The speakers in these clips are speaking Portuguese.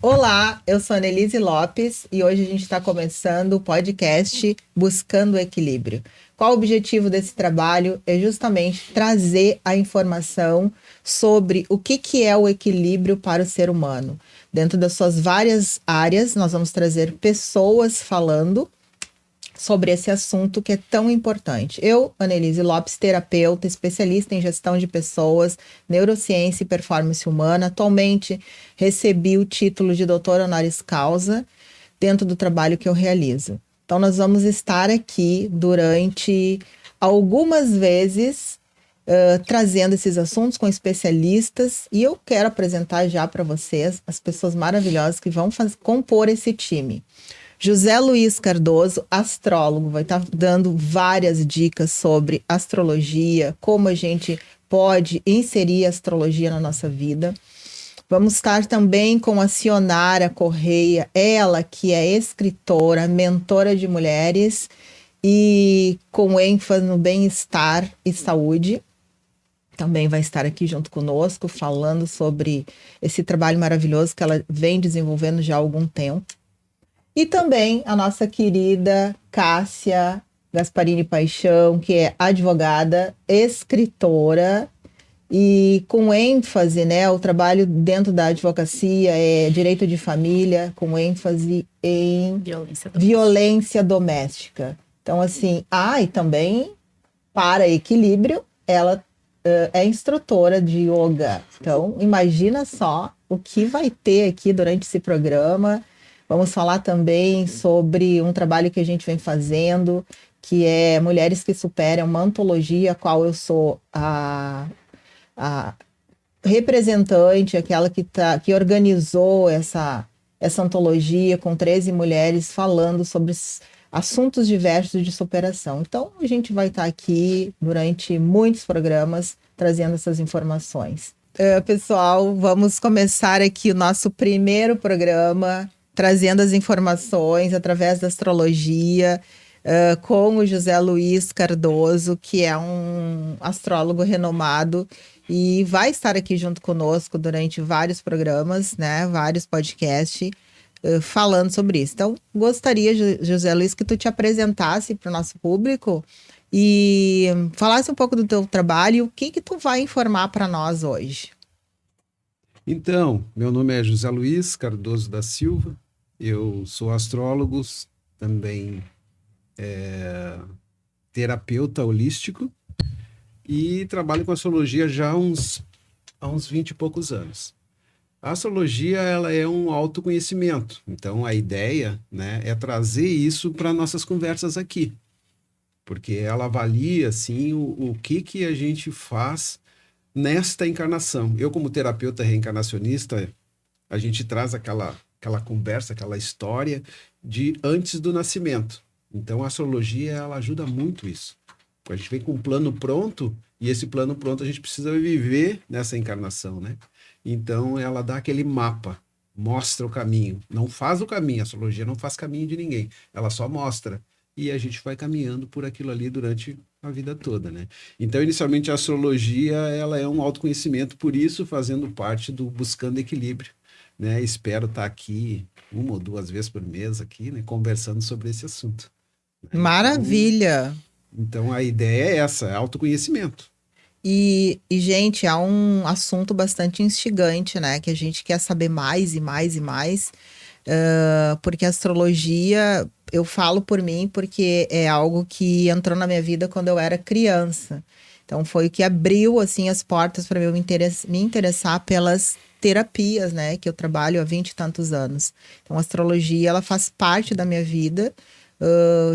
Olá, eu sou a Annelise Lopes e hoje a gente está começando o podcast Buscando o Equilíbrio. Qual o objetivo desse trabalho? É justamente trazer a informação sobre o que é o equilíbrio para o ser humano. Dentro das suas várias áreas, nós vamos trazer pessoas falando sobre esse assunto que é tão importante. Eu, Annelise Lopes, terapeuta, especialista em gestão de pessoas, neurociência e performance humana, atualmente recebi o título de doutora honoris causa dentro do trabalho que eu realizo. Então, nós vamos estar aqui durante algumas vezes trazendo esses assuntos com especialistas e eu quero apresentar já para vocês as pessoas maravilhosas que vão compor esse time. José Luiz Cardoso, astrólogo, vai estar dando várias dicas sobre astrologia, como a gente pode inserir a astrologia na nossa vida. Vamos estar também com a Cionara Correia, ela que é escritora, mentora de mulheres e com ênfase no bem-estar e saúde. Também vai estar aqui junto conosco, falando sobre esse trabalho maravilhoso que ela vem desenvolvendo já há algum tempo. E também a nossa querida Cássia Gasparini Paixão, que é advogada, escritora e com ênfase, né, o trabalho dentro da advocacia é direito de família, com ênfase em violência doméstica. Então, assim, e também para equilíbrio, ela é instrutora de yoga. Então, imagina só o que vai ter aqui durante esse programa. Vamos falar também sobre um trabalho que a gente vem fazendo, que é Mulheres que Superam, uma antologia, a qual eu sou a representante, aquela que organizou essa antologia com 13 mulheres falando sobre assuntos diversos de superação. Então, a gente vai estar aqui durante muitos programas trazendo essas informações. Pessoal, vamos começar aqui o nosso primeiro programa, trazendo as informações através da astrologia, com o José Luiz Cardoso, que é um astrólogo renomado e vai estar aqui junto conosco durante vários programas, né, vários podcasts, falando sobre isso. Então, gostaria, José Luiz, que tu te apresentasse para o nosso público e falasse um pouco do teu trabalho e o que tu vai informar para nós hoje. Então, meu nome é José Luiz Cardoso da Silva, eu sou astrólogo, também terapeuta holístico e trabalho com astrologia já há uns 20 e poucos anos. A astrologia, ela é um autoconhecimento, então a ideia, né, é trazer isso para nossas conversas aqui, porque ela avalia assim, o que a gente faz nesta encarnação. Eu, como terapeuta reencarnacionista, a gente traz aquela conversa, aquela história de antes do nascimento. Então, a astrologia, ela ajuda muito isso. A gente vem com um plano pronto, e esse plano pronto a gente precisa viver nessa encarnação, né? Então, ela dá aquele mapa, mostra o caminho. Não faz o caminho, a astrologia não faz caminho de ninguém, ela só mostra. E a gente vai caminhando por aquilo ali durante a vida toda, né? Então, inicialmente, a astrologia, ela é um autoconhecimento, por isso, fazendo parte do Buscando Equilíbrio, né? Espero estar aqui 1 ou 2 vezes por mês aqui, né? Conversando sobre esse assunto. Maravilha! Então, a ideia é essa, é autoconhecimento. Gente, é um assunto bastante instigante, né? Que a gente quer saber mais e mais e mais. Porque a astrologia, eu falo por mim, porque é algo que entrou na minha vida quando eu era criança. Então, foi o que abriu, assim, as portas para eu me interessar pelas terapias, né? Que eu trabalho há 20 e tantos anos. Então, a astrologia, ela faz parte da minha vida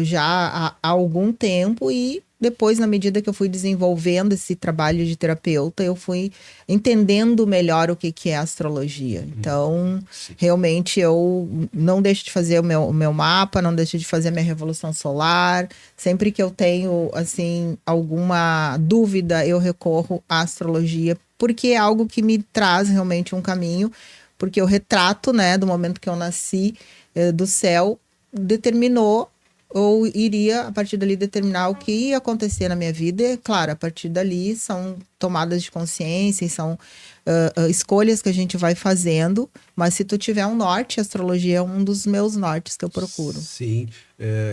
já há algum tempo e depois, na medida que eu fui desenvolvendo esse trabalho de terapeuta, eu fui entendendo melhor o que é astrologia. Então, realmente, eu não deixo de fazer o meu mapa, não deixo de fazer a minha revolução solar. Sempre que eu tenho, assim, alguma dúvida, eu recorro à astrologia, porque é algo que me traz realmente um caminho, porque o retrato, né, do momento que eu nasci, do céu, determinou ou iria, a partir dali, determinar o que ia acontecer na minha vida. E, claro, a partir dali são tomadas de consciência e são escolhas que a gente vai fazendo. Mas se tu tiver um norte, a astrologia é um dos meus nortes que eu procuro. Sim,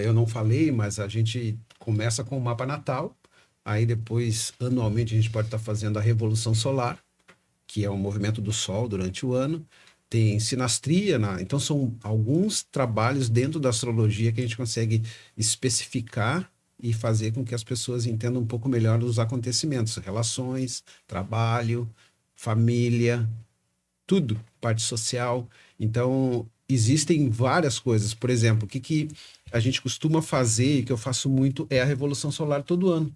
eu não falei, mas a gente começa com o mapa natal, aí depois, anualmente, a gente pode estar fazendo a revolução solar, que é o movimento do Sol durante o ano. Tem sinastria, então são alguns trabalhos dentro da astrologia que a gente consegue especificar e fazer com que as pessoas entendam um pouco melhor os acontecimentos, relações, trabalho, família, tudo, parte social. Então, existem várias coisas. Por exemplo, o que a gente costuma fazer e que eu faço muito é a Revolução Solar todo ano.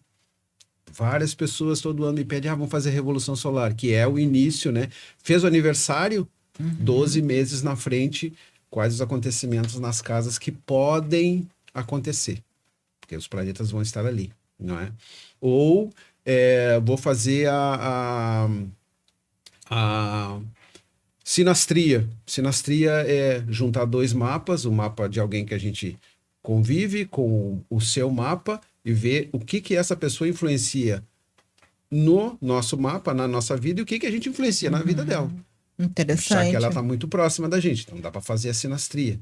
Várias pessoas todo ano me pedem, vamos fazer a Revolução Solar, que é o início, né? Fez o aniversário, 12 meses na frente, quais os acontecimentos nas casas que podem acontecer, porque os planetas vão estar ali, não é? Ou vou fazer a sinastria. Sinastria é juntar dois mapas, o mapa de alguém que a gente convive com o seu mapa e ver o que essa pessoa influencia no nosso mapa, na nossa vida, e o que a gente influencia na vida dela. Interessante. Já que ela está muito próxima da gente, então dá para fazer a sinastria,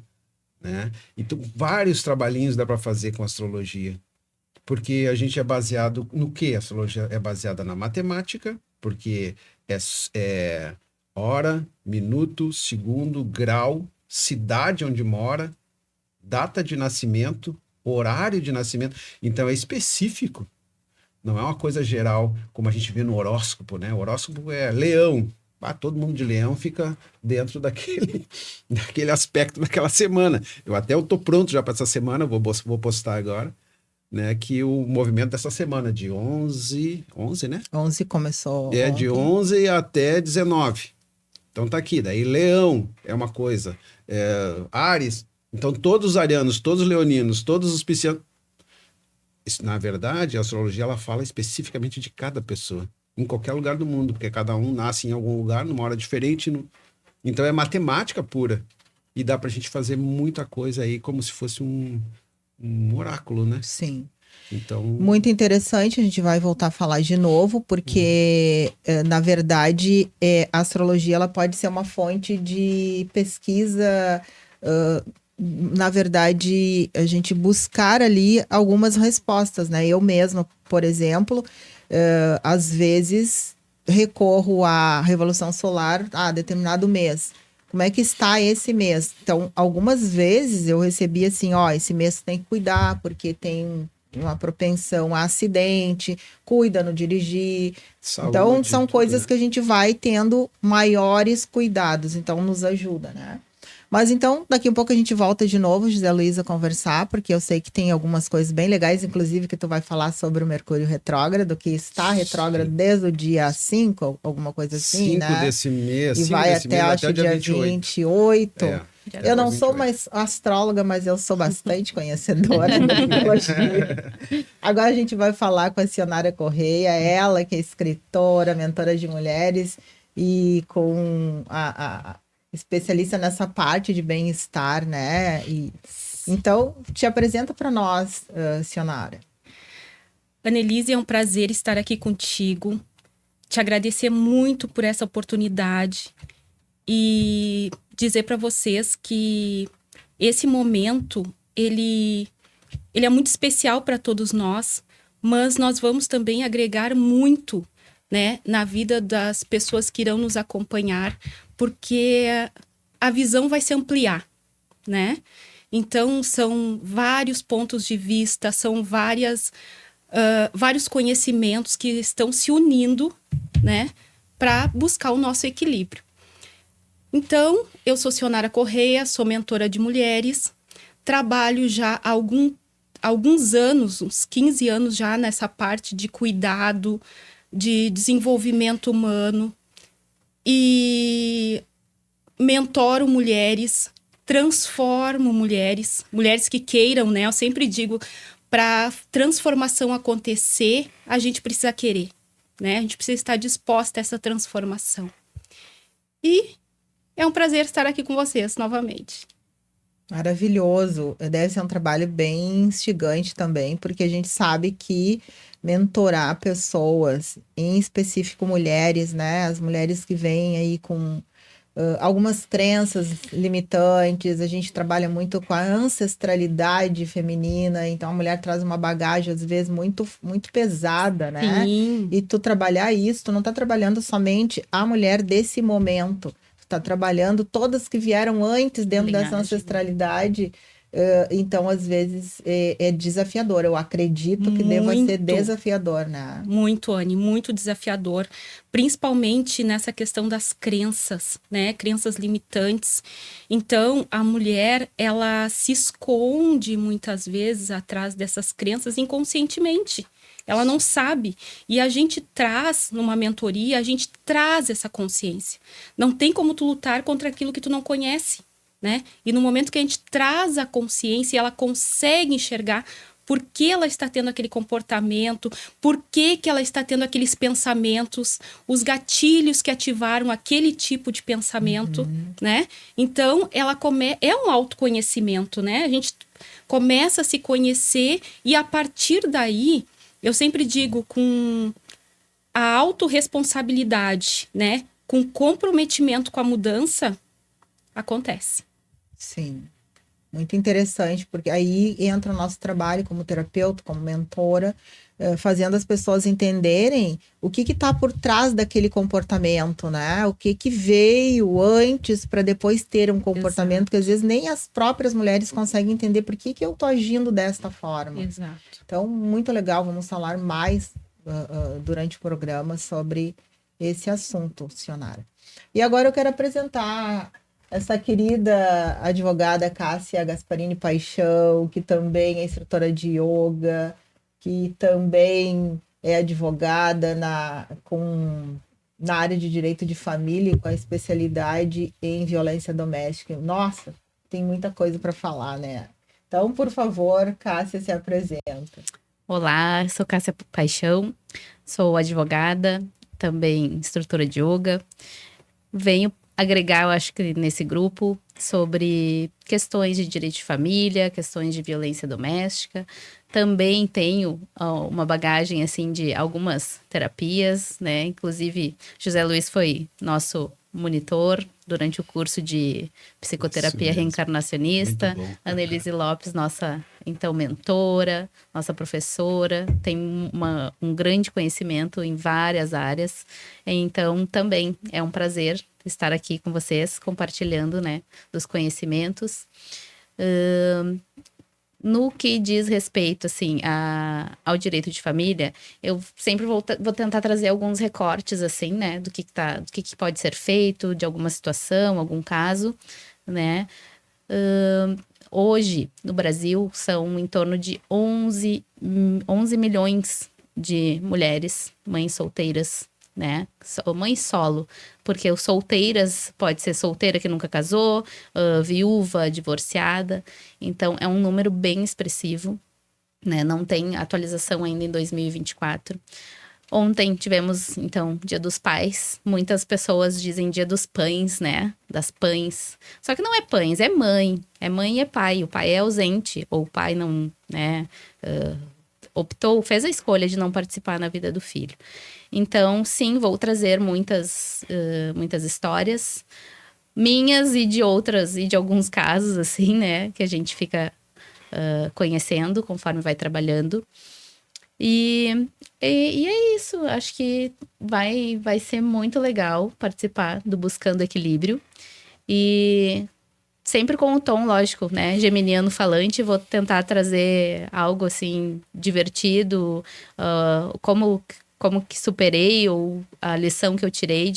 né? Então, vários trabalhinhos dá para fazer com astrologia, porque a gente é baseado no quê? A astrologia é baseada na matemática, porque é hora, minuto, segundo, grau, cidade onde mora, data de nascimento, horário de nascimento. Então é específico. Não é uma coisa geral, como a gente vê no horóscopo, né? O horóscopo é leão. Todo mundo de leão fica dentro daquele aspecto daquela semana. Eu tô pronto já para essa semana, vou postar agora, né? Que o movimento dessa semana, de 11, né? 11 começou ontem. De 11 até 19. Então tá aqui, daí leão é uma coisa, Áries, então todos os arianos, todos os leoninos, todos os piscianos. Na verdade, a astrologia ela fala especificamente de cada pessoa, em qualquer lugar do mundo, porque cada um nasce em algum lugar, numa hora diferente, então é matemática pura, e dá pra gente fazer muita coisa aí, como se fosse um oráculo, né? Sim. Então... Muito interessante, a gente vai voltar a falar de novo, porque, na verdade, a astrologia ela pode ser uma fonte de pesquisa, na verdade, a gente buscar ali algumas respostas, né? Eu mesma, por exemplo, às vezes recorro à Revolução Solar a determinado mês. Como é que está esse mês? Então, algumas vezes eu recebi assim, esse mês você tem que cuidar, porque tem uma propensão a acidente, cuida no dirigir. Saúde, então, são coisas que a gente vai tendo maiores cuidados, então nos ajuda, né? Mas então, daqui a pouco a gente volta de novo, José Luiz, a conversar, porque eu sei que tem algumas coisas bem legais, inclusive que tu vai falar sobre o Mercúrio retrógrado, que está retrógrado desde o dia 5, alguma coisa assim, 5 né? Desse mês. E vai até, acho, o dia 28. Eu não sou mais astróloga, mas eu sou bastante conhecedora da astrologia. Agora a gente vai falar com a Sionara Correia, ela que é escritora, mentora de mulheres e com a especialista nessa parte de bem-estar, né? Então, te apresenta para nós, Sionara. Annelise, é um prazer estar aqui contigo, te agradecer muito por essa oportunidade e dizer para vocês que esse momento, ele é muito especial para todos nós, mas nós vamos também agregar muito, né, na vida das pessoas que irão nos acompanhar, porque a visão vai se ampliar, né? Então, são vários pontos de vista, são vários conhecimentos que estão se unindo, né, para buscar o nosso equilíbrio. Então, eu sou Sionara Correia, sou mentora de mulheres, trabalho já há alguns anos, uns 15 anos já nessa parte de cuidado, de desenvolvimento humano e mentoro mulheres, transformo mulheres que queiram, né? Eu sempre digo, para transformação acontecer, a gente precisa querer, né? A gente precisa estar disposta a essa transformação. E é um prazer estar aqui com vocês novamente. Maravilhoso. Deve ser um trabalho bem instigante também, porque a gente sabe que mentorar pessoas, em específico mulheres, né? As mulheres que vêm aí com algumas crenças limitantes, a gente trabalha muito com a ancestralidade feminina, então a mulher traz uma bagagem, às vezes, muito, muito pesada, né? Sim, E tu trabalhar isso, tu não tá trabalhando somente a mulher desse momento, tu tá trabalhando todas que vieram antes dentro dessa linhagem. ancestralidade. Então, às vezes, é desafiador. Eu acredito que deva ser Muito. desafiador, né? Muito, Anne, muito desafiador, principalmente nessa questão das crenças, né? Crenças limitantes. Então, a mulher, ela se esconde muitas vezes atrás dessas crenças inconscientemente. Ela não sabe. E a gente traz, numa mentoria, a gente traz essa consciência. Não tem como tu lutar contra aquilo que tu não conhece, né? E no momento que a gente traz a consciência, ela consegue enxergar por que ela está tendo aquele comportamento, por que ela está tendo aqueles pensamentos, os gatilhos que ativaram aquele tipo de pensamento, né? Então, é um autoconhecimento, né? A gente começa a se conhecer e a partir daí, eu sempre digo, com a autorresponsabilidade, né? Com comprometimento com a mudança, acontece. Sim. Muito interessante, porque aí entra o nosso trabalho como terapeuta, como mentora, fazendo as pessoas entenderem o que está por trás daquele comportamento, né? O que veio antes para depois ter um comportamento Exato. que às vezes nem as próprias mulheres conseguem entender por que eu estou agindo desta forma. Exato. Então, muito legal, vamos falar mais durante o programa sobre esse assunto, Sionara. E agora eu quero apresentar essa querida advogada Cássia Gasparini Paixão, que também é instrutora de yoga, que também é advogada na área de direito de família, com a especialidade em violência doméstica. Nossa, tem muita coisa para falar, né? Então, por favor, Cássia, se apresenta. Olá, sou Cássia Paixão, sou advogada, também instrutora de yoga. Venho agregar, eu acho que nesse grupo, sobre questões de direito de família, questões de violência doméstica. Também tenho uma bagagem, assim, de algumas terapias, né? Inclusive, José Luiz foi nosso monitor durante o curso de psicoterapia reencarnacionista. Annelise Lopes, nossa, então, mentora, nossa professora, tem um grande conhecimento em várias áreas. Então, também é um prazer estar aqui com vocês, compartilhando, né, dos conhecimentos. No que diz respeito, assim, ao direito de família, eu sempre vou tentar trazer alguns recortes, assim, né, do que pode ser feito, de alguma situação, algum caso, né. Hoje, no Brasil, são em torno de 11 milhões de mulheres, mães solteiras, né? Mãe solo, porque o solteiras pode ser solteira que nunca casou, viúva, divorciada. Então, é um número bem expressivo, né? Não tem atualização ainda em 2024. Ontem tivemos, então, Dia dos Pais. Muitas pessoas dizem Dia dos Pães, né? Das pães. Só que não é pães, é mãe. É mãe e é pai. O pai é ausente, ou o pai não, né? Fez a escolha de não participar na vida do filho. Então, sim, vou trazer muitas histórias minhas e de outras, e de alguns casos, assim, né? Que a gente fica conhecendo conforme vai trabalhando. E é isso, acho que vai ser muito legal participar do Buscando Equilíbrio. E sempre com o tom, lógico, né, geminiano falante, vou tentar trazer algo, assim, divertido, como que superei, ou a lição que eu tirei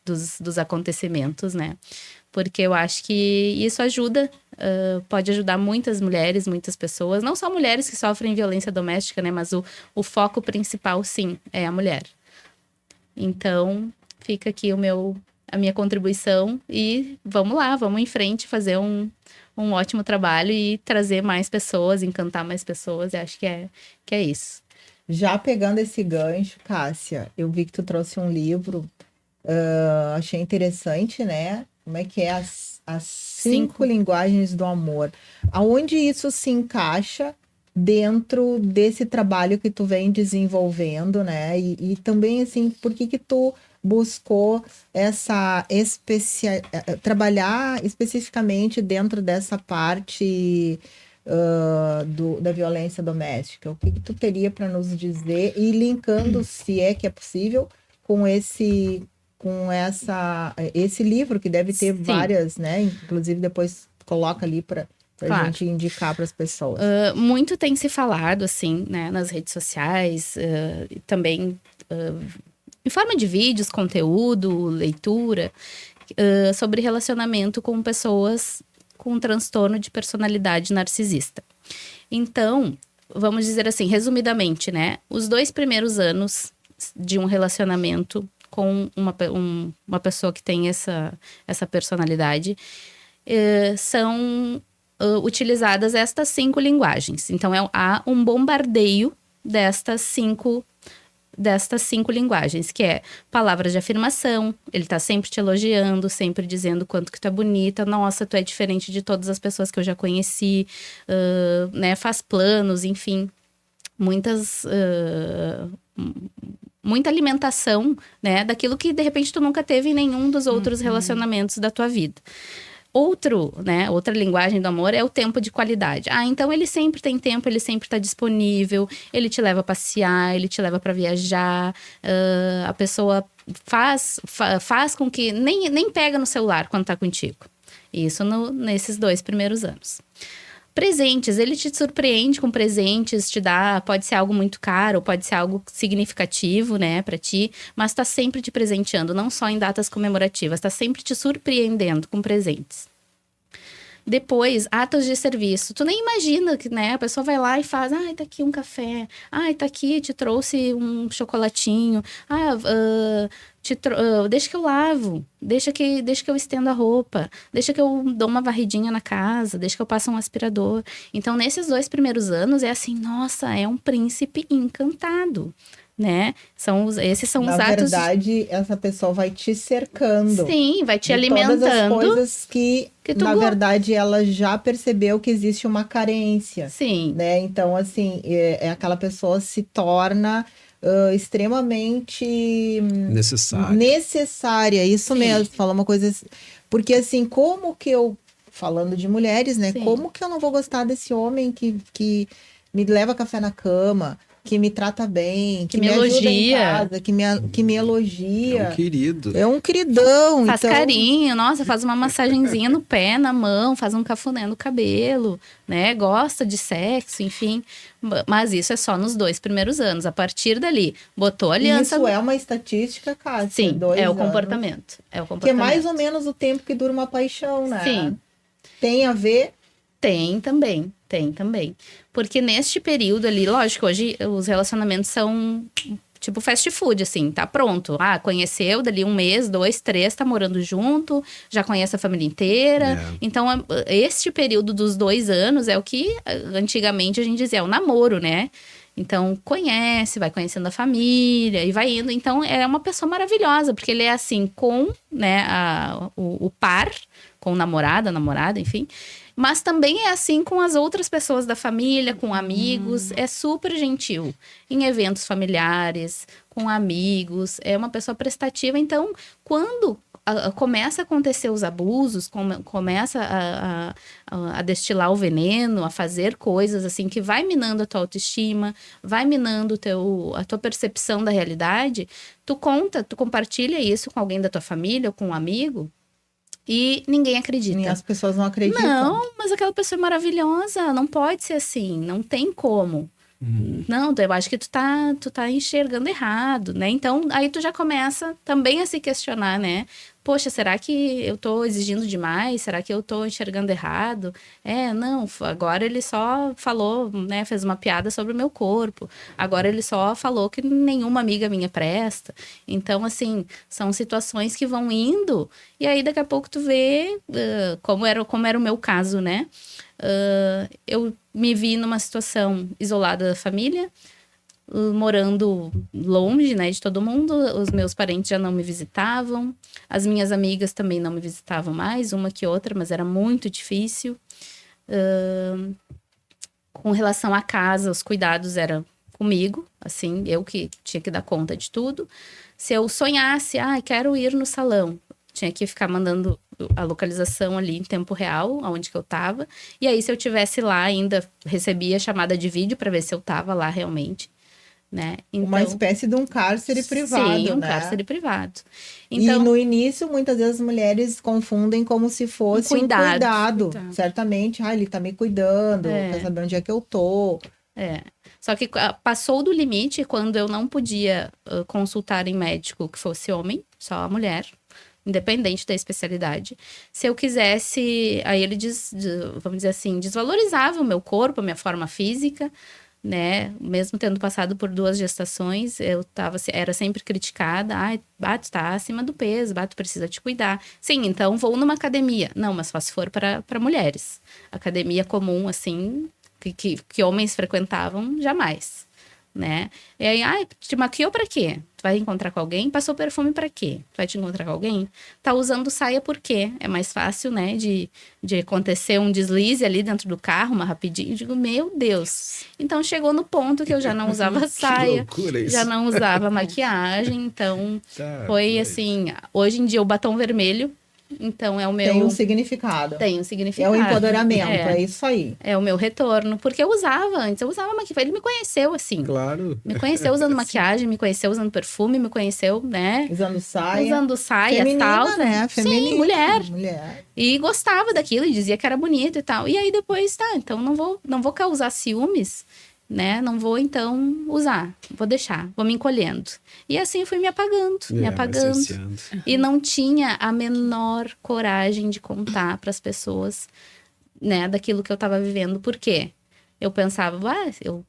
dos acontecimentos, né. Porque eu acho que isso ajuda, pode ajudar muitas mulheres, muitas pessoas. Não só mulheres que sofrem violência doméstica, né? Mas o foco principal, sim, é a mulher. Então, fica aqui a minha contribuição e vamos lá, vamos em frente, fazer um ótimo trabalho e trazer mais pessoas, encantar mais pessoas. Eu acho que é isso. Já pegando esse gancho, Cássia, eu vi que tu trouxe um livro, achei interessante, né? Como é que é As 5 linguagens do amor. Aonde isso se encaixa dentro desse trabalho que tu vem desenvolvendo, né? E também, assim, por que tu buscou essa trabalhar especificamente dentro dessa parte da violência doméstica? O que tu teria para nos dizer? E linkando, se é que é possível, com esse livro, que deve ter várias, né? Inclusive, depois coloca ali para a gente indicar para as pessoas. Muito tem se falado, assim, né, nas redes sociais, também em forma de vídeos, conteúdo, leitura, sobre relacionamento com pessoas com transtorno de personalidade narcisista. Então, vamos dizer assim, resumidamente, né, os 2 primeiros anos de um relacionamento com uma pessoa que tem essa personalidade são utilizadas estas 5 linguagens. Então, há um bombardeio destas cinco linguagens, que é palavras de afirmação, ele tá sempre te elogiando, sempre dizendo quanto que tu é bonita, nossa, tu é diferente de todas as pessoas que eu já conheci, né, faz planos, enfim, muita alimentação, né, daquilo que de repente tu nunca teve em nenhum dos outros relacionamentos da tua vida. Outra linguagem do amor é o tempo de qualidade. Então ele sempre tem tempo, ele sempre está disponível, ele te leva a passear, ele te leva para viajar, a pessoa faz com que nem pega no celular quando tá contigo. Isso nesses 2 primeiros anos. Presentes, ele te surpreende com presentes, te dá, pode ser algo muito caro, pode ser algo significativo, né, pra ti, mas tá sempre te presenteando, não só em datas comemorativas, tá sempre te surpreendendo com presentes. Depois, atos de serviço. Tu nem imagina que, né, a pessoa vai lá e faz, tá aqui um café, tá aqui, te trouxe um chocolatinho, deixa que eu lavo, deixa que eu estendo a roupa, deixa que eu dou uma varridinha na casa, deixa que eu passo um aspirador. Então, nesses 2 primeiros anos, é assim, nossa, é um príncipe encantado, né? Esses são os atos... Na verdade, essa pessoa vai te cercando. Sim, vai te alimentando. Todas as coisas que na verdade, ela já percebeu que existe uma carência. Sim. Né? Então, assim, aquela pessoa se torna extremamente... necessária. Isso Sim. mesmo, falar uma coisa... Porque, assim, como que eu... Falando de mulheres, né? Sim. Como que eu não vou gostar desse homem que me leva café na cama, que me trata bem, que me elogia, ajuda em casa, que me elogia. É um querido. É um queridão. Faz carinho, nossa, faz uma massagenzinha no pé, na mão, faz um cafuné no cabelo, né? Gosta de sexo, enfim. Mas isso é só nos 2 primeiros anos. A partir dali, botou aliança... Isso é uma estatística, Cássia. Sim, 2 é o anos, comportamento. Que é mais ou menos o tempo que dura uma paixão, né? Sim. Tem a ver? Tem também. Porque neste período ali, lógico, hoje os relacionamentos são tipo fast food, assim, tá pronto. Conheceu, dali 1 mês, 2, 3, tá morando junto, já conhece a família inteira. Então, este período dos 2 anos é o que antigamente a gente dizia, é o namoro, né? Então, vai conhecendo a família e vai indo. Então, é uma pessoa maravilhosa, porque ele é assim com, né, o par, com o namorada, enfim. Mas também é assim com as outras pessoas da família, com amigos. É super gentil. Em eventos familiares, com amigos. É uma pessoa prestativa. Então, quando começa a acontecer os abusos, começa a destilar o veneno, a fazer coisas assim que vai minando a tua autoestima, vai minando a tua percepção da realidade, tu compartilha isso com alguém da tua família ou com um amigo, e ninguém acredita. E as pessoas não acreditam. Não, mas aquela pessoa é maravilhosa, não pode ser assim, não tem como. Não, eu acho que tu tá enxergando errado, né? Então, aí tu já começa também a se questionar, né? Poxa, será que eu tô exigindo demais? Será que eu tô enxergando errado? Não, agora ele só falou, né? Fez uma piada sobre o meu corpo. Agora ele só falou que nenhuma amiga minha presta. Então, assim, são situações que vão indo e aí daqui a pouco tu vê como era o meu caso, né? Eu me vi numa situação isolada da família, morando longe, né, de todo mundo, os meus parentes já não me visitavam, as minhas amigas também não me visitavam mais, uma que outra, mas era muito difícil. Com relação à casa, os cuidados eram comigo, assim, eu que tinha que dar conta de tudo. Se eu sonhasse, quero ir no salão, tinha que ficar mandando a localização ali em tempo real, aonde que eu tava. E aí, se eu tivesse lá, ainda recebia chamada de vídeo para ver se eu tava lá realmente, né? Então, uma espécie de um cárcere privado, sim, um né? cárcere privado. Então, e no início, muitas vezes as mulheres confundem como se fosse um cuidado. Certamente, ele tá me cuidando, quer saber onde é que eu tô. Só que passou do limite quando eu não podia consultar em médico que fosse homem, só a mulher, independente da especialidade. Se eu quisesse, aí ele vamos dizer assim, desvalorizava o meu corpo, a minha forma física, né? Mesmo tendo passado por 2 gestações, eu era sempre criticada. Tu tá acima do peso, tu precisa te cuidar. Sim, então vou numa academia. Não, mas só se for para mulheres. Academia comum, assim, que homens frequentavam, jamais, né? E aí, te maquiou pra quê? Tu vai encontrar com alguém? Passou perfume pra quê? Tu vai te encontrar com alguém? Tá usando saia por quê? É mais fácil, né, de acontecer um deslize ali dentro do carro, uma rapidinho. Eu digo, meu Deus. Então, chegou no ponto que eu já não usava saia, já não usava maquiagem. Então, foi assim, hoje em dia o batom vermelho, então é o meu... Tem um significado. Tem um significado. É o empoderamento, é isso aí. É o meu retorno, porque eu usava antes, eu usava maquiagem, ele me conheceu assim. Claro. Me conheceu usando maquiagem, me conheceu usando perfume, me conheceu, né? Usando saia. Usando saia, feminina, tal. Né? Feminina, sim, mulher. E gostava daquilo e dizia que era bonito e tal. E aí depois, então não vou causar ciúmes, né? Não vou, então, usar. Vou deixar. Vou me encolhendo. E assim eu fui me apagando. E não tinha a menor coragem de contar para as pessoas, né? Daquilo que eu estava vivendo. Por quê? Eu pensava,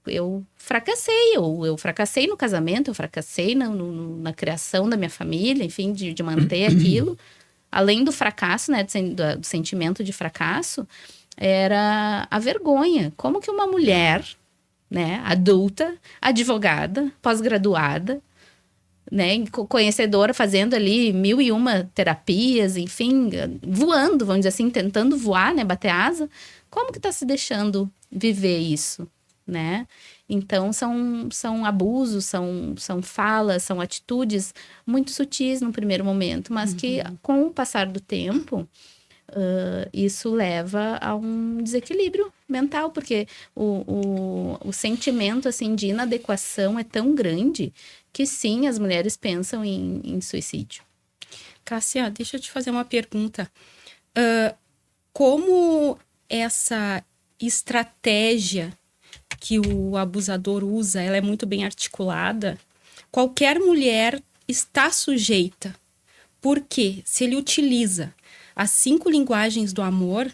eu fracassei. Eu fracassei no casamento, eu fracassei na criação da minha família, enfim, de manter aquilo. Além do fracasso, né? Do sentimento de fracasso, era a vergonha. Como que uma mulher... né, adulta, advogada, pós-graduada, né, conhecedora, fazendo ali 1001 terapias, enfim, voando, vamos dizer assim, tentando voar, né, bater asa, como que tá se deixando viver isso, né? Então, são abusos, são falas, são atitudes muito sutis no primeiro momento, mas que, com o passar do tempo... isso leva a um desequilíbrio mental, porque o sentimento, assim, de inadequação é tão grande que, sim, as mulheres pensam em suicídio. Cássia, deixa eu te fazer uma pergunta. Como essa estratégia que o abusador usa, ela é muito bem articulada, qualquer mulher está sujeita. Porque se ele utiliza as 5 linguagens do amor,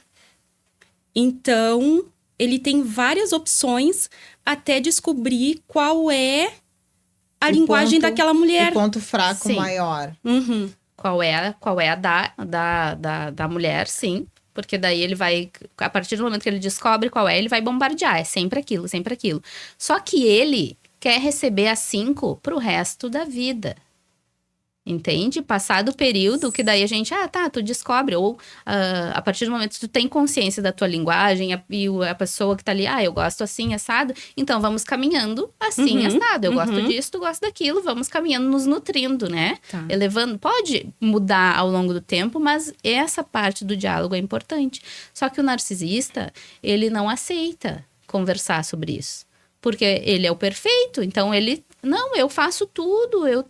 então ele tem várias opções até descobrir qual é a linguagem daquela mulher. O ponto fraco maior. Uhum. Qual é a da mulher, sim. Porque daí ele vai, a partir do momento que ele descobre qual é, ele vai bombardear. É sempre aquilo, sempre aquilo. Só que ele quer receber as 5 pro resto da vida. Entende? Passado o período, que daí a gente, tu descobre. Ou a partir do momento que tu tem consciência da tua linguagem e a pessoa que tá ali, eu gosto assim, assado. Então, vamos caminhando assim, assado. Eu gosto disso, tu gosta daquilo. Vamos caminhando, nos nutrindo, né? Tá. Elevando. Pode mudar ao longo do tempo, mas essa parte do diálogo é importante. Só que o narcisista, ele não aceita conversar sobre isso. Porque ele é o perfeito, então ele... Não, eu faço tudo, eu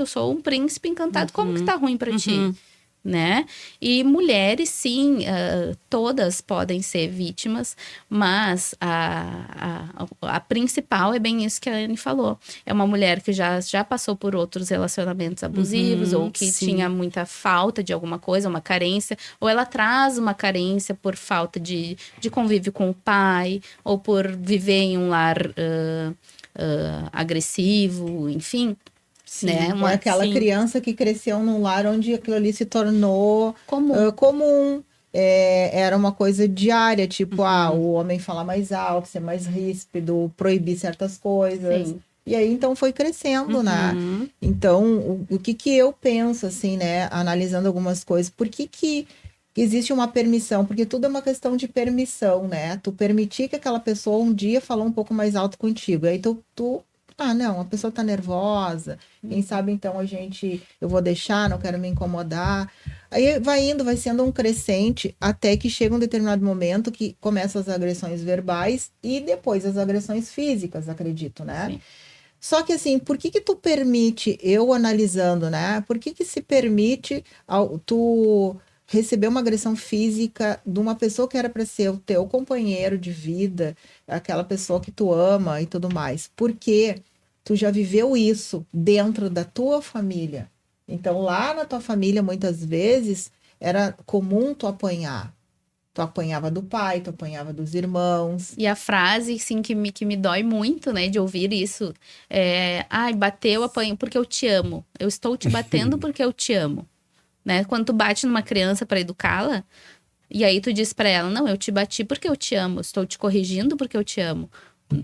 sou um príncipe encantado, como que tá ruim pra ti? Né? E mulheres, sim, todas podem ser vítimas, mas a principal é bem isso que a Anne falou. É uma mulher que já passou por outros relacionamentos abusivos, ou que tinha muita falta de alguma coisa, uma carência, ou ela traz uma carência por falta de convívio com o pai, ou por viver em um lar agressivo, enfim... Sim, né? Ou aquela criança que cresceu num lar onde aquilo ali se tornou comum. Era uma coisa diária, tipo, o homem falar mais alto, ser mais ríspido, proibir certas coisas. Sim. E aí, então, foi crescendo, né? Uhum. Então, o que que eu penso, assim, né? Analisando algumas coisas. Por que existe uma permissão? Porque tudo é uma questão de permissão, né? Tu permitir que aquela pessoa um dia falou um pouco mais alto contigo. E aí, não, a pessoa tá nervosa. Quem sabe, então, eu vou deixar, não quero me incomodar. Aí vai sendo um crescente até que chega um determinado momento que começam as agressões verbais e depois as agressões físicas, acredito, né? Sim. Só que assim, por que tu permite, eu analisando, né? Por que se permite tu receber uma agressão física de uma pessoa que era para ser o teu companheiro de vida, aquela pessoa que tu ama e tudo mais? Porque tu já viveu isso dentro da tua família. Então, lá na tua família, muitas vezes, era comum tu apanhar. Tu apanhava do pai, tu apanhava dos irmãos. E a frase, assim, que me dói muito, né, de ouvir isso, ai, bateu, apanhou porque eu te amo. Eu estou te batendo porque eu te amo. Né? Quando tu bate numa criança para educá-la, e aí tu diz para ela, não, eu te bati porque eu te amo, estou te corrigindo porque eu te amo.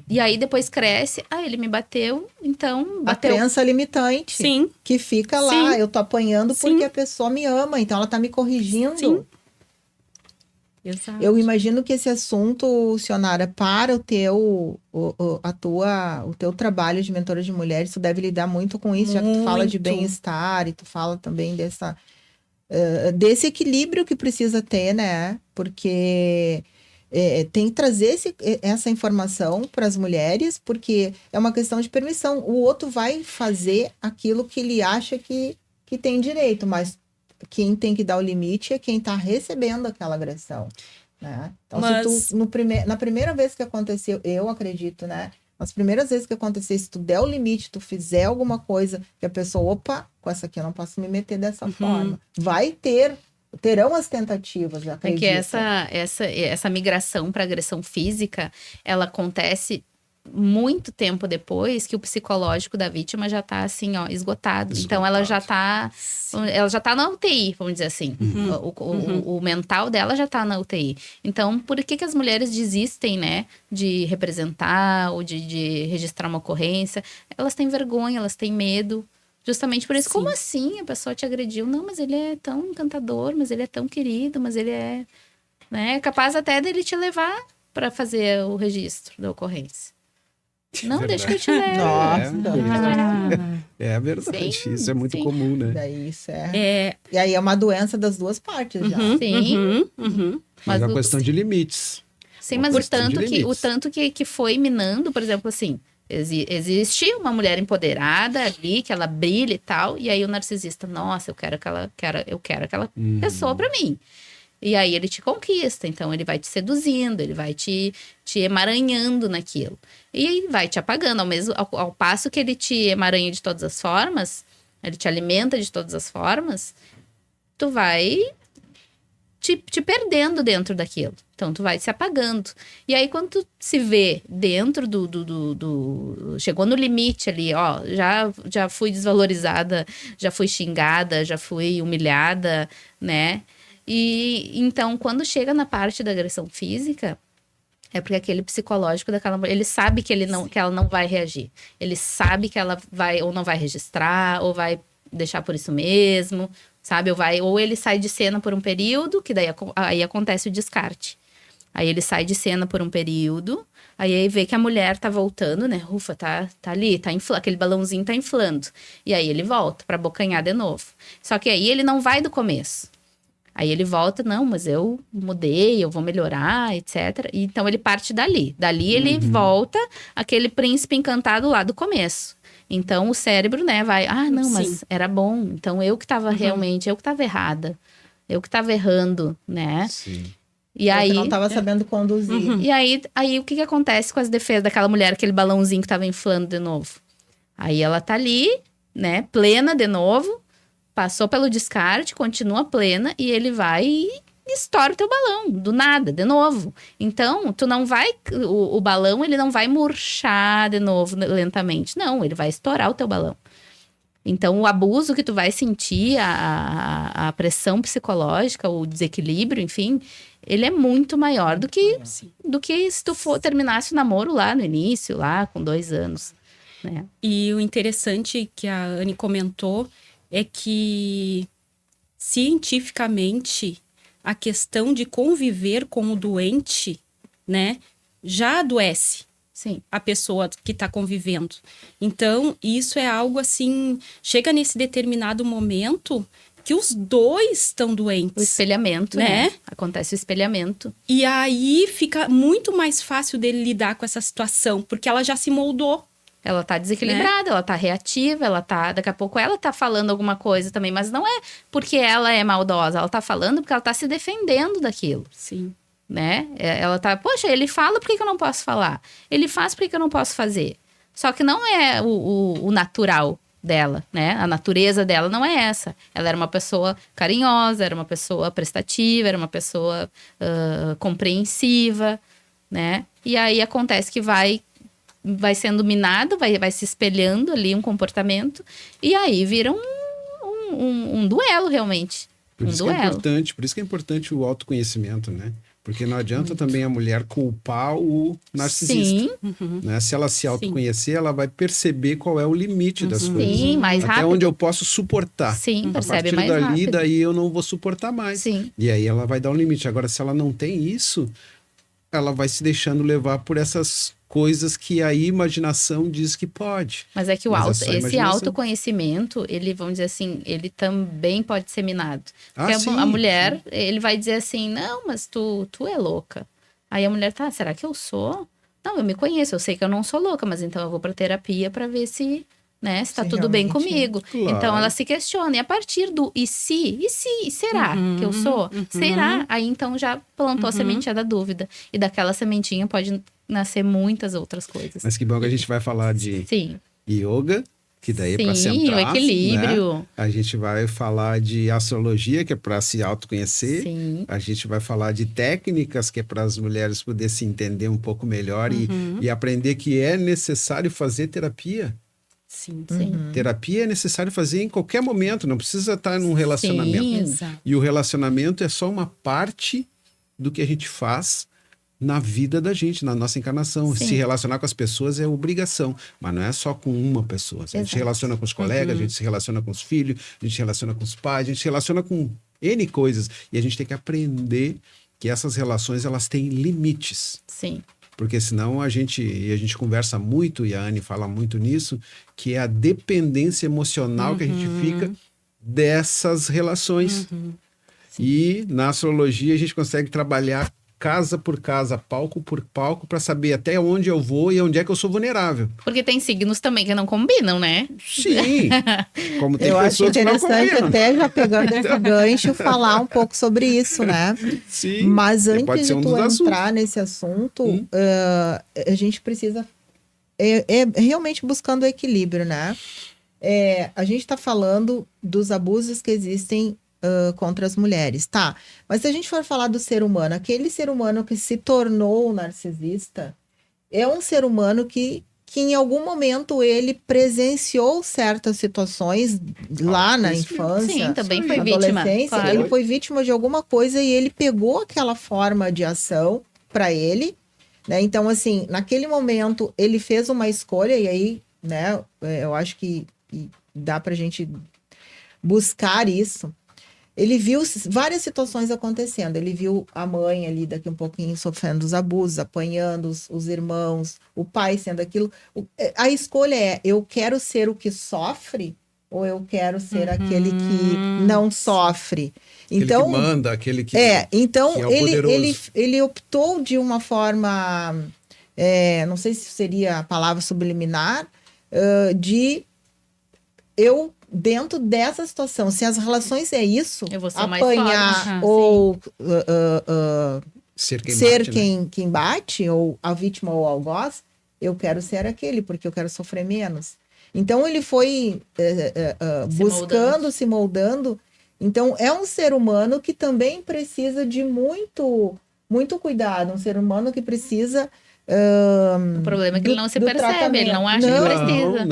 E aí depois cresce, ele me bateu, então bateu. A crença limitante. Sim. Que fica lá, Sim. eu tô apanhando Sim. porque a pessoa me ama, então ela tá me corrigindo. Sim. Exato. Eu imagino que esse assunto, Sionara, para o teu trabalho de mentora de mulheres, tu deve lidar muito com isso, já que tu fala de Muito. bem-estar e tu fala também desse equilíbrio que precisa ter, né? Porque tem que trazer essa informação para as mulheres, porque é uma questão de permissão. O outro vai fazer aquilo que ele acha que tem direito, mas quem tem que dar o limite é quem está recebendo aquela agressão, né? Então, se tu, na primeira vez que aconteceu, eu acredito, né? Nas primeiras vezes que acontecer, se tu der o limite, tu fizer alguma coisa que a pessoa, opa, com essa aqui eu não posso me meter dessa forma. Terão as tentativas, eu acredito. É que essa migração para agressão física, ela acontece muito tempo depois que o psicológico da vítima já tá assim, ó, esgotado. Então ela já tá na UTI, vamos dizer assim. O mental dela já tá na UTI. Então, por que as mulheres desistem, né, de representar ou de registrar uma ocorrência? Elas têm vergonha, elas têm medo. Justamente por isso. Sim. Como assim a pessoa te agrediu? Não, mas ele é tão encantador, mas ele é tão querido, mas ele é, né, capaz até dele te levar para fazer o registro da ocorrência. Não, deixa que eu te levo. Nossa. É verdade. Sim, isso é muito comum, né? Daí isso E aí é uma doença das duas partes já. Sim. Mas é uma questão de limites. Sim, mas o tanto que foi minando, por exemplo, assim, existe uma mulher empoderada ali, que ela brilha e tal, e aí o narcisista, nossa, eu quero aquela pessoa pra mim. E aí ele te conquista, então ele vai te seduzindo, ele vai te emaranhando naquilo. E aí vai te apagando, ao passo que ele te emaranha de todas as formas, ele te alimenta de todas as formas, tu vai te perdendo dentro daquilo. Então tu vai se apagando. E aí quando tu se vê dentro chegou no limite ali, ó, já fui desvalorizada, já fui xingada, já fui humilhada, né? E então, quando chega na parte da agressão física, é porque aquele psicológico daquela mulher, ele sabe que ela não vai reagir. Ele sabe que ela vai ou não vai registrar, ou vai deixar por isso mesmo, sabe? Ou ele sai de cena por um período, que daí aí acontece o descarte. Aí ele sai de cena por um período, aí vê que a mulher tá voltando, né? Ufa, tá ali, aquele balãozinho tá inflando. E aí ele volta pra abocanhar de novo. Só que aí ele não vai do começo. Aí ele volta, não, mas eu mudei, eu vou melhorar, etc. E então ele parte dali. Dali ele volta aquele príncipe encantado lá do começo. Então o cérebro, né, vai, não, mas era bom. Então eu que tava realmente, eu que tava errada. Eu que tava errando, né? Sim. E aí, não tava sabendo conduzir. E aí o que acontece com as defesas daquela mulher, aquele balãozinho que tava inflando de novo? Aí ela tá ali, né, plena de novo. Passou pelo descarte, continua plena e ele vai e estoura o teu balão, do nada, de novo. Então, tu não vai... O balão, ele não vai murchar de novo lentamente. Não, ele vai estourar o teu balão. Então, o abuso que tu vai sentir, a pressão psicológica, o desequilíbrio, enfim, ele é muito maior do que se tu terminasse o namoro lá no início, lá com 2 anos. né? E o interessante que a Anne comentou é que, cientificamente, a questão de conviver com o doente, né, já adoece Sim. a pessoa que está convivendo. Então, isso é algo assim, chega nesse determinado momento que os dois estão O doentes, espelhamento, né? né? Acontece o espelhamento. E aí fica muito mais fácil dele lidar com essa situação, porque ela já se moldou. Ela tá desequilibrada, ela tá reativa, ela tá... Daqui a pouco ela tá falando alguma coisa também, mas não é porque ela é maldosa, ela tá falando porque ela tá se defendendo daquilo, Sim. né? Ela tá, poxa, ele fala, por que que eu não posso falar? Ele faz, por que que eu não posso fazer? Só que não é o natural dela, né? A natureza dela não é essa. Ela era uma pessoa carinhosa, era uma pessoa prestativa, era uma pessoa compreensiva, né? E aí acontece que vai sendo minado, vai se espelhando ali um comportamento, e aí vira um duelo, realmente. Por Um isso que é duelo. importante, por isso que é importante o autoconhecimento, né? Porque não adianta também a mulher culpar o narcisista. Sim, Né? Se ela se autoconhecer, ela vai perceber qual é o limite das coisas. sim, mais Até rápido. onde eu posso suportar. Sim, A percebe partir mais dali, rápido. daí eu não vou suportar mais. Sim. E aí ela vai dar um limite. Agora, se ela não tem isso, ela vai se deixando levar por essas coisas que a imaginação diz que pode. Mas é que Mas é só esse imaginação. autoconhecimento, ele, vamos dizer assim, ele também pode ser minado. Porque sim, a mulher, ele vai dizer assim, não, mas tu é louca. Aí a mulher, tá, será que eu sou? Não, eu me conheço, eu sei que eu não sou louca, mas então eu vou pra terapia pra ver se, né, se tá Se tudo bem realmente- comigo. Claro. Então ela se questiona. E a partir do e se, será que eu sou? Será? Aí então já plantou a sementinha da dúvida. E daquela sementinha pode nascer muitas outras coisas. Mas que bom que a gente vai falar de Sim. yoga, que daí é para Sim, centrar. o equilíbrio. Né? A gente vai falar de astrologia, que é para se autoconhecer. Sim. A gente vai falar de técnicas, que é para as mulheres poderem se entender um pouco melhor e aprender que é necessário fazer terapia. Sim. Sim. Terapia é necessário fazer em qualquer momento, não precisa estar num relacionamento. Sim. Exato. E o relacionamento é só uma parte do que a gente faz na vida da gente, na nossa encarnação. Sim. Se relacionar com as pessoas é obrigação, mas não é só com uma pessoa. A gente Exato. se relaciona com os colegas, a gente se relaciona com os filhos, a gente se relaciona com os pais, a gente se relaciona com N coisas. E a gente tem que aprender que essas relações, elas têm limites. Sim. Porque senão a gente conversa muito, e a Anne fala muito nisso, que é a dependência emocional que a gente fica dessas relações. E na astrologia a gente consegue trabalhar casa por casa, palco por palco, para saber até onde eu vou e onde é que eu sou vulnerável. Porque tem signos também que não combinam, né? Sim, como tem Eu acho pessoas que não interessante combinam. até já pegando esse gancho falar um pouco sobre isso, né? Sim, Mas pode antes ser de um tu dos assuntos. entrar nesse assunto, a gente precisa realmente buscando o equilíbrio, né? A gente está falando dos abusos que existem contra as mulheres, tá? Mas se a gente for falar do ser humano, aquele ser humano que se tornou narcisista é um ser humano que em algum momento ele presenciou certas situações lá na infância. Sim, também Sim. foi Na vítima. adolescência, Claro. ele foi vítima de alguma coisa e ele pegou aquela forma de ação para ele, né? Então, assim, naquele momento ele fez uma escolha e aí, né, eu acho que dá pra gente buscar isso. Ele viu várias situações acontecendo. Ele viu a mãe ali daqui um pouquinho sofrendo os abusos, apanhando os irmãos, o pai sendo aquilo. A escolha é, eu quero ser o que sofre ou eu quero ser aquele que não sofre? Aquele Então, que manda, aquele que... então que é o ele poderoso. optou de uma forma, não sei se seria a palavra subliminar, de eu dentro dessa situação, se as relações é isso, Eu vou ser mais apanhar forte. ou Ser quem ser bate, né? quem bate, ou a vítima ou o algoz, eu quero ser aquele, porque eu quero sofrer menos. Então ele foi buscando, se moldando. Então é um ser humano que também precisa de muito, muito cuidado, um ser humano que precisa... O problema é que ele não se do percebe, ele não acha Não. que precisa.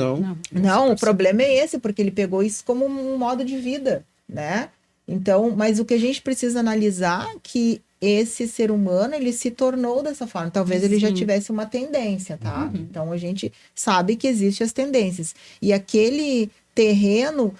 Não, o problema é esse, porque ele pegou isso como um modo de vida, né? Então, mas o que a gente precisa analisar é que esse ser humano, ele se tornou dessa forma. Talvez ele já Sim. tivesse uma tendência, tá? Então, a gente sabe que existem as tendências. E aquele terreno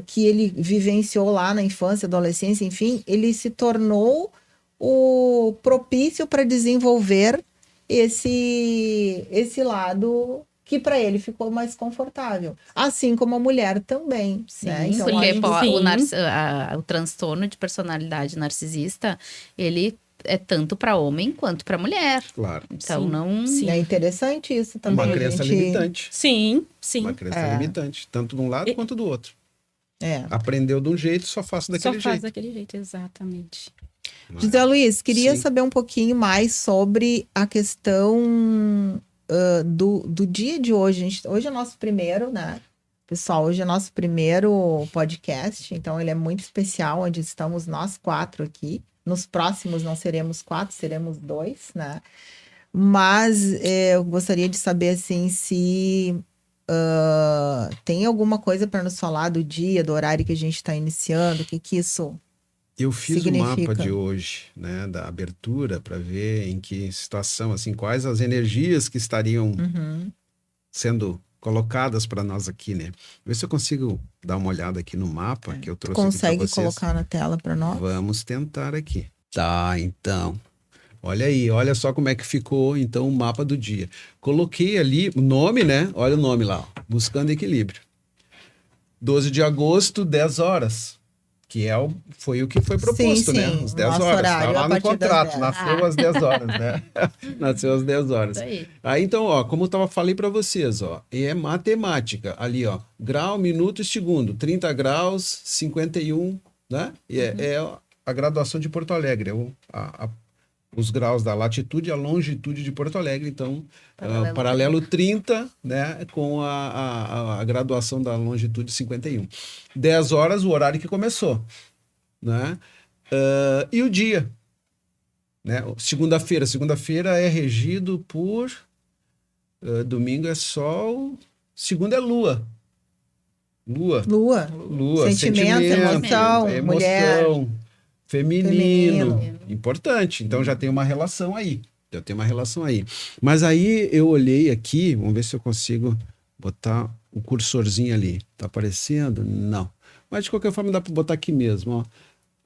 que ele vivenciou lá na infância, adolescência, enfim, ele se tornou o propício para desenvolver esse lado que para ele ficou mais confortável. Assim como a mulher também. Sim, né? Então, porque a gente- o transtorno de personalidade narcisista, ele é tanto para homem quanto para mulher. Claro. Então, Sim, não... sim. é interessante isso também. Uma a crença gente- limitante. Sim, sim. Uma crença É. limitante. Tanto de um lado E- quanto do outro. É. Aprendeu de um jeito, só faço Só daquele faz jeito. daquele jeito, exatamente. José Luiz, queria Sim. saber um pouquinho mais sobre a questão do dia de hoje. Hoje é nosso primeiro, né? Pessoal, hoje é nosso primeiro podcast, então ele é muito especial, onde estamos nós 4 aqui. Nos próximos não seremos 4, seremos 2, né? Mas eu gostaria de saber, assim, se tem alguma coisa para nos falar do dia, do horário que a gente está iniciando, o que que isso... Eu fiz o significa? mapa de hoje, né, da abertura, para ver em que situação, assim, quais as energias que estariam Uhum. sendo colocadas para nós aqui, né? Vê se eu consigo dar uma olhada aqui no mapa que eu trouxe aqui Consegue para vocês. colocar na tela para nós? Vamos tentar aqui. Tá, então. Olha aí, olha só como é que ficou, então, o mapa do dia. Coloquei ali o nome, né? Olha o nome lá, ó, Buscando Equilíbrio. 12 de agosto, 10 horas. Que foi o que foi proposto, Sim, né? sim, Os 10 nosso horas. horário, Tá lá a no partir das contrato, 10. nasceu às 10 horas, né? Nasceu às 10 horas. Isso aí. Aí, então, ó, como eu falei para vocês, ó, é matemática. Ali, ó, grau, minuto e segundo. 30 graus, 51, né? E é a graduação de Porto Alegre. Os graus da latitude e a longitude de Porto Alegre. Então, paralelo 30, né? Com a graduação da longitude 51. 10 horas, o horário que começou, né? E o dia, né? Segunda-feira é regido por domingo é sol, segunda é lua. Lua, Sentimento, emoção, mulher. feminino. Feminino. Importante. Então já tem uma relação aí. Mas aí eu olhei aqui, vamos ver se eu consigo botar o cursorzinho ali. Tá aparecendo? Não. Mas de qualquer forma dá para botar aqui mesmo, ó.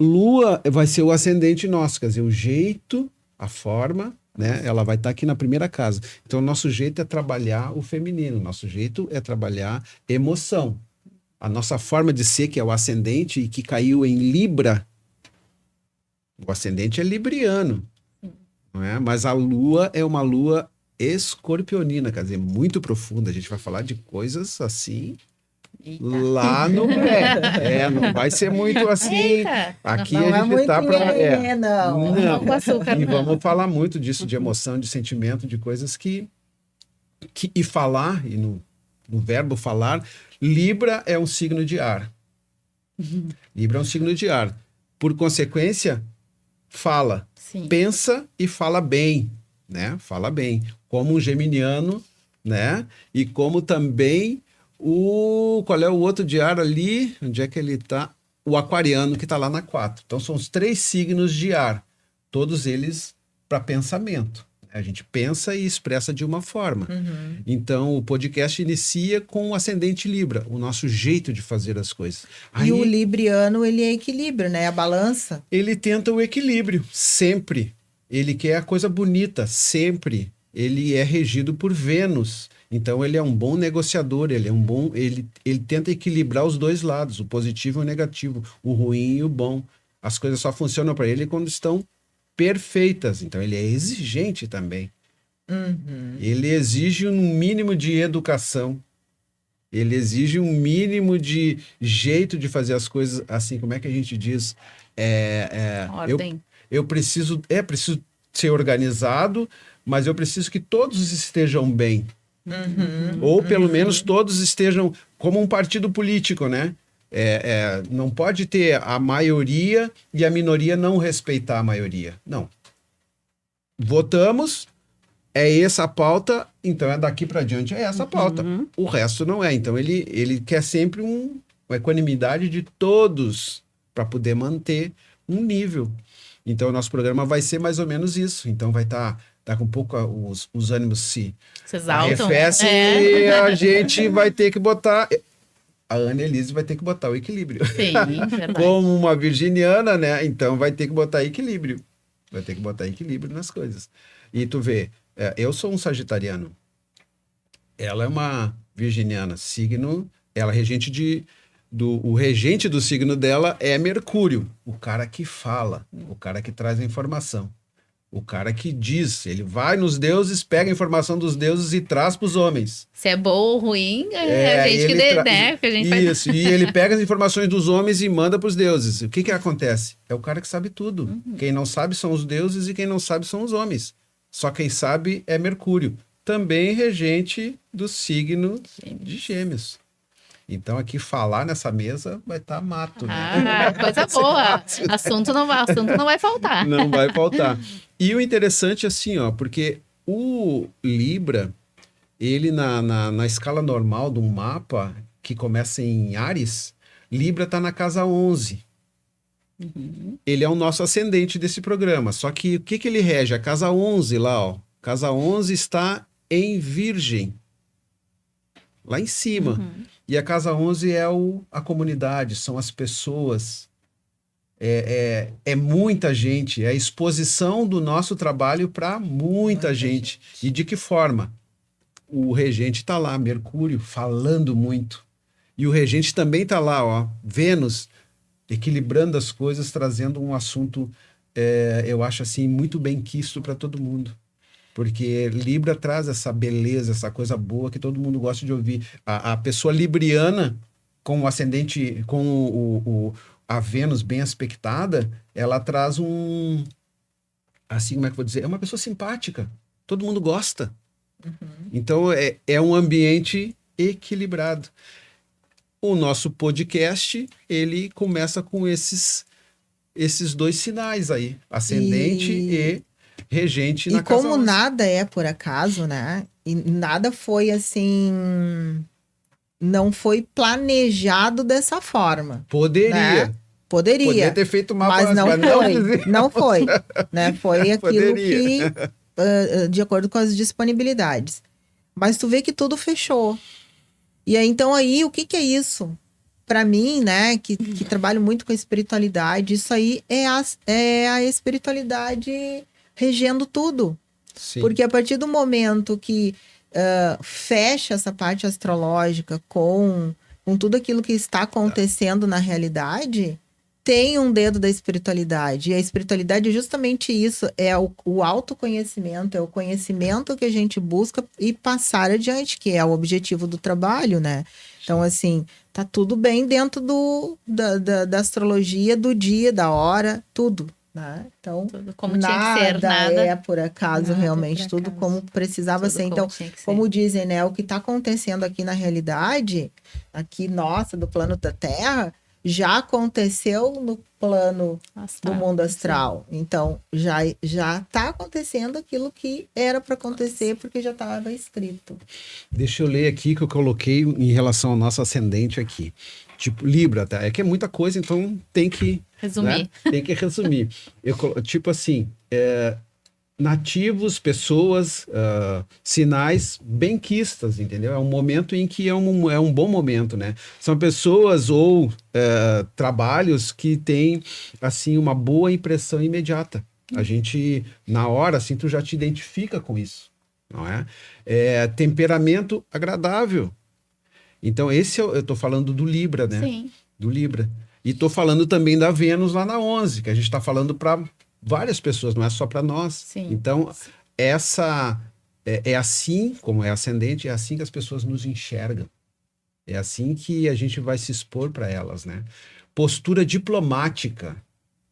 Lua vai ser o ascendente nosso, quer dizer, o jeito, a forma, né? Ela vai estar aqui na primeira casa. Então, o nosso jeito é trabalhar o feminino, nosso jeito é trabalhar emoção. A nossa forma de ser, que é o ascendente e que caiu em Libra, o ascendente é libriano, não é? Mas a lua é uma lua escorpionina, quer dizer, muito profunda. A gente vai falar de coisas assim... Eita. Lá no pé. Não vai ser muito assim. Eita. Aqui Não a é gente muito tá para. não. Não com açúcar, E não. vamos falar muito disso, de emoção, de sentimento, de coisas que e falar, e no verbo falar, Libra é um signo de ar. Libra é um signo de ar. Por consequência, fala. Sim. Pensa e fala bem, né? Fala bem. Como um geminiano, né? E como também qual é o outro de ar ali? Onde é que ele tá? O aquariano, que tá lá na 4. Então, são os 3 signos de ar. Todos eles para pensamento. A gente pensa e expressa de uma forma. Então, o podcast inicia com o ascendente Libra, o nosso jeito de fazer as coisas. E o libriano, ele é equilíbrio, né? A balança. Ele tenta o equilíbrio, sempre. Ele quer a coisa bonita, sempre. Ele é regido por Vênus. Então, ele é um bom negociador, ele tenta equilibrar os dois lados, o positivo e o negativo, o ruim e o bom. As coisas só funcionam para ele quando estão perfeitas. Então, ele é exigente também. Ele exige um mínimo de educação. Ele exige um mínimo de jeito de fazer as coisas, assim, como é que a gente diz? Ordem. Eu preciso ser organizado, mas eu preciso que todos estejam bem. Ou pelo menos todos estejam como um partido político, né? Não pode ter a maioria e a minoria não respeitar a maioria. Não. Votamos, é essa a pauta, então é daqui para diante é essa a pauta. O resto não é. Então ele quer sempre uma equanimidade de todos para poder manter um nível. Então, o nosso programa vai ser mais ou menos isso. Então, vai estar com um pouco os ânimos se arrefecem e a gente vai ter que botar... A Annelise vai ter que botar o equilíbrio. Sim, verdade. Como uma virginiana, né? Então, vai ter que botar equilíbrio. Vai ter que botar equilíbrio nas coisas. E tu vê, eu sou um sagitariano. Ela é uma virginiana. Signo, ela é regente o regente do signo dela é Mercúrio. O cara que fala, o cara que traz a informação. O cara que diz, ele vai nos deuses, pega a informação dos deuses e traz para os homens. Se é bom ou ruim, a gente que né? Que a gente Isso, e ele pega as informações dos homens e manda para os deuses. O que acontece? É o cara que sabe tudo. Uhum. Quem não sabe são os deuses e quem não sabe são os homens. Só quem sabe é Mercúrio, também regente do signo de Gêmeos. Então, aqui falar nessa mesa vai estar mato, né? Coisa boa. Assunto não vai faltar. Não vai faltar. E o interessante, assim, ó, porque o Libra, ele na escala normal de um mapa que começa em Áries, Libra está na casa 11. Uhum. Ele é o nosso ascendente desse programa. Só que o que ele rege? A casa 11 lá, ó. Casa 11 está em Virgem. Lá em cima. Uhum. E a casa 11 é a comunidade, são as pessoas. É muita gente, é a exposição do nosso trabalho para muita gente. E de que forma? O regente está lá, Mercúrio, falando muito. E o regente também está lá, ó, Vênus, equilibrando as coisas, trazendo um assunto, eu acho assim, muito bem quisto para todo mundo. Porque Libra traz essa beleza, essa coisa boa que todo mundo gosta de ouvir. A pessoa libriana, com o ascendente, com a Vênus bem aspectada, ela traz assim, como é que eu vou dizer? É uma pessoa simpática. Todo mundo gosta. Uhum. Então, é um ambiente equilibrado. O nosso podcast, ele começa com esses dois sinais aí. Ascendente e regente na casa 11. E como nada é por acaso, né? E nada foi assim... Não foi planejado dessa forma. Poderia. Né? Poderia ter feito uma mas não foi. Não foi. Né? Foi aquilo que... de acordo com as disponibilidades. Mas tu vê que tudo fechou. E aí, então, o que é isso? Para mim, né, que trabalho muito com a espiritualidade, isso aí é a espiritualidade regendo tudo. Sim. Porque a partir do momento que fecha essa parte astrológica com tudo aquilo que está acontecendo na realidade, tem um dedo da espiritualidade. E a espiritualidade é justamente isso, é o autoconhecimento, é o conhecimento que a gente busca e passar adiante, que é o objetivo do trabalho, né? Então, assim, tá tudo bem dentro da astrologia, do dia, da hora, tudo. Né? Então, tudo como tinha que ser, nada é por acaso, realmente, tudo como precisava ser. Então, como dizem, né, o que está acontecendo aqui na realidade, aqui, nossa, do plano da Terra, já aconteceu no plano do mundo astral. Sim. Então, já está acontecendo aquilo que era para acontecer, porque já estava escrito. Deixa eu ler aqui que eu coloquei em relação ao nosso ascendente aqui. Tipo, Libra, tá? É que é muita coisa, então tem que... resumir. Né? Tem que resumir. Tipo assim, nativos, pessoas, sinais benquistas, entendeu? É um momento em que é um bom momento, né? São pessoas ou trabalhos que têm, assim, uma boa impressão imediata. A gente, na hora, assim, tu já te identifica com isso, não é? Temperamento agradável. Então, eu tô falando do Libra, né? Sim. Do Libra. E tô falando também da Vênus lá na 11, que a gente está falando para várias pessoas, não é só para nós. Sim. Então, essa é assim, como é ascendente, é assim que as pessoas nos enxergam. É assim que a gente vai se expor para elas, né? Postura diplomática,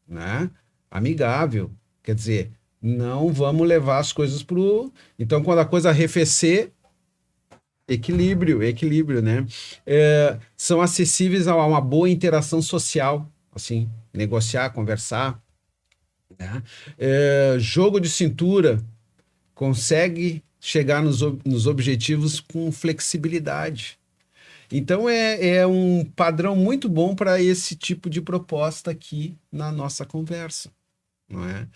né? Amigável. Quer dizer, não vamos levar as coisas pro... Então, quando a coisa arrefecer, equilíbrio, né? São acessíveis a uma boa interação social, assim, negociar, conversar, né? Jogo de cintura, consegue chegar nos objetivos com flexibilidade. Então, é um padrão muito bom para esse tipo de proposta aqui na nossa conversa. não é?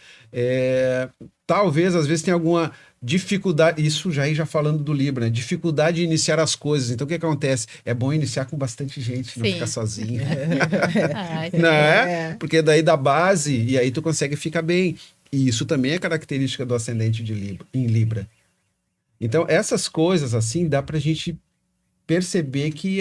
Talvez, às vezes, tenha alguma dificuldade, isso já falando do Libra, né? Dificuldade de iniciar as coisas. Então, o que acontece? É bom iniciar com bastante gente, não Sim. ficar sozinho. Ai, Não é? É. Porque daí dá base e aí tu consegue ficar bem. E isso também é característica do ascendente de Libra, em Libra. Então, essas coisas, assim, dá pra gente perceber que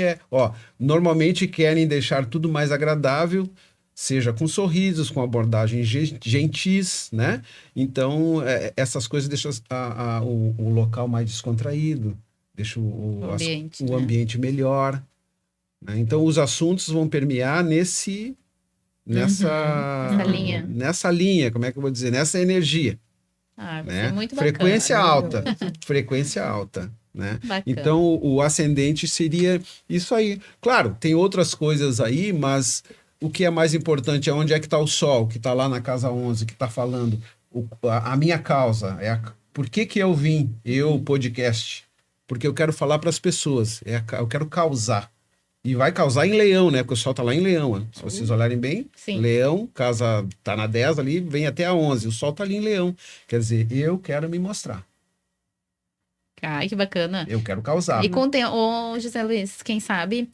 normalmente querem deixar tudo mais agradável, seja com sorrisos, com abordagens gentis, né? Então, essas coisas deixam o local mais descontraído, deixam ambiente, o né? ambiente melhor, né? Então, os assuntos vão permear nessa linha. nessa linha, como é que eu vou dizer? Nessa energia, Vai né? ser muito bacana. Frequência alta, né? Bacana. Então, o ascendente seria isso aí. Claro, tem outras coisas aí, mas o que é mais importante é onde é que está o Sol, que está lá na casa 11, que está falando. A minha causa, por que eu vim, podcast? Porque eu quero falar para as pessoas, eu quero causar. E vai causar em Leão, né? Porque o Sol está lá em Leão. Né? Se vocês olharem bem, Sim. Leão, casa está na 10 ali, vem até a 11. O Sol está ali em Leão. Quer dizer, eu quero me mostrar. Ai, que bacana. Eu quero causar. E ô, José Luiz, quem sabe,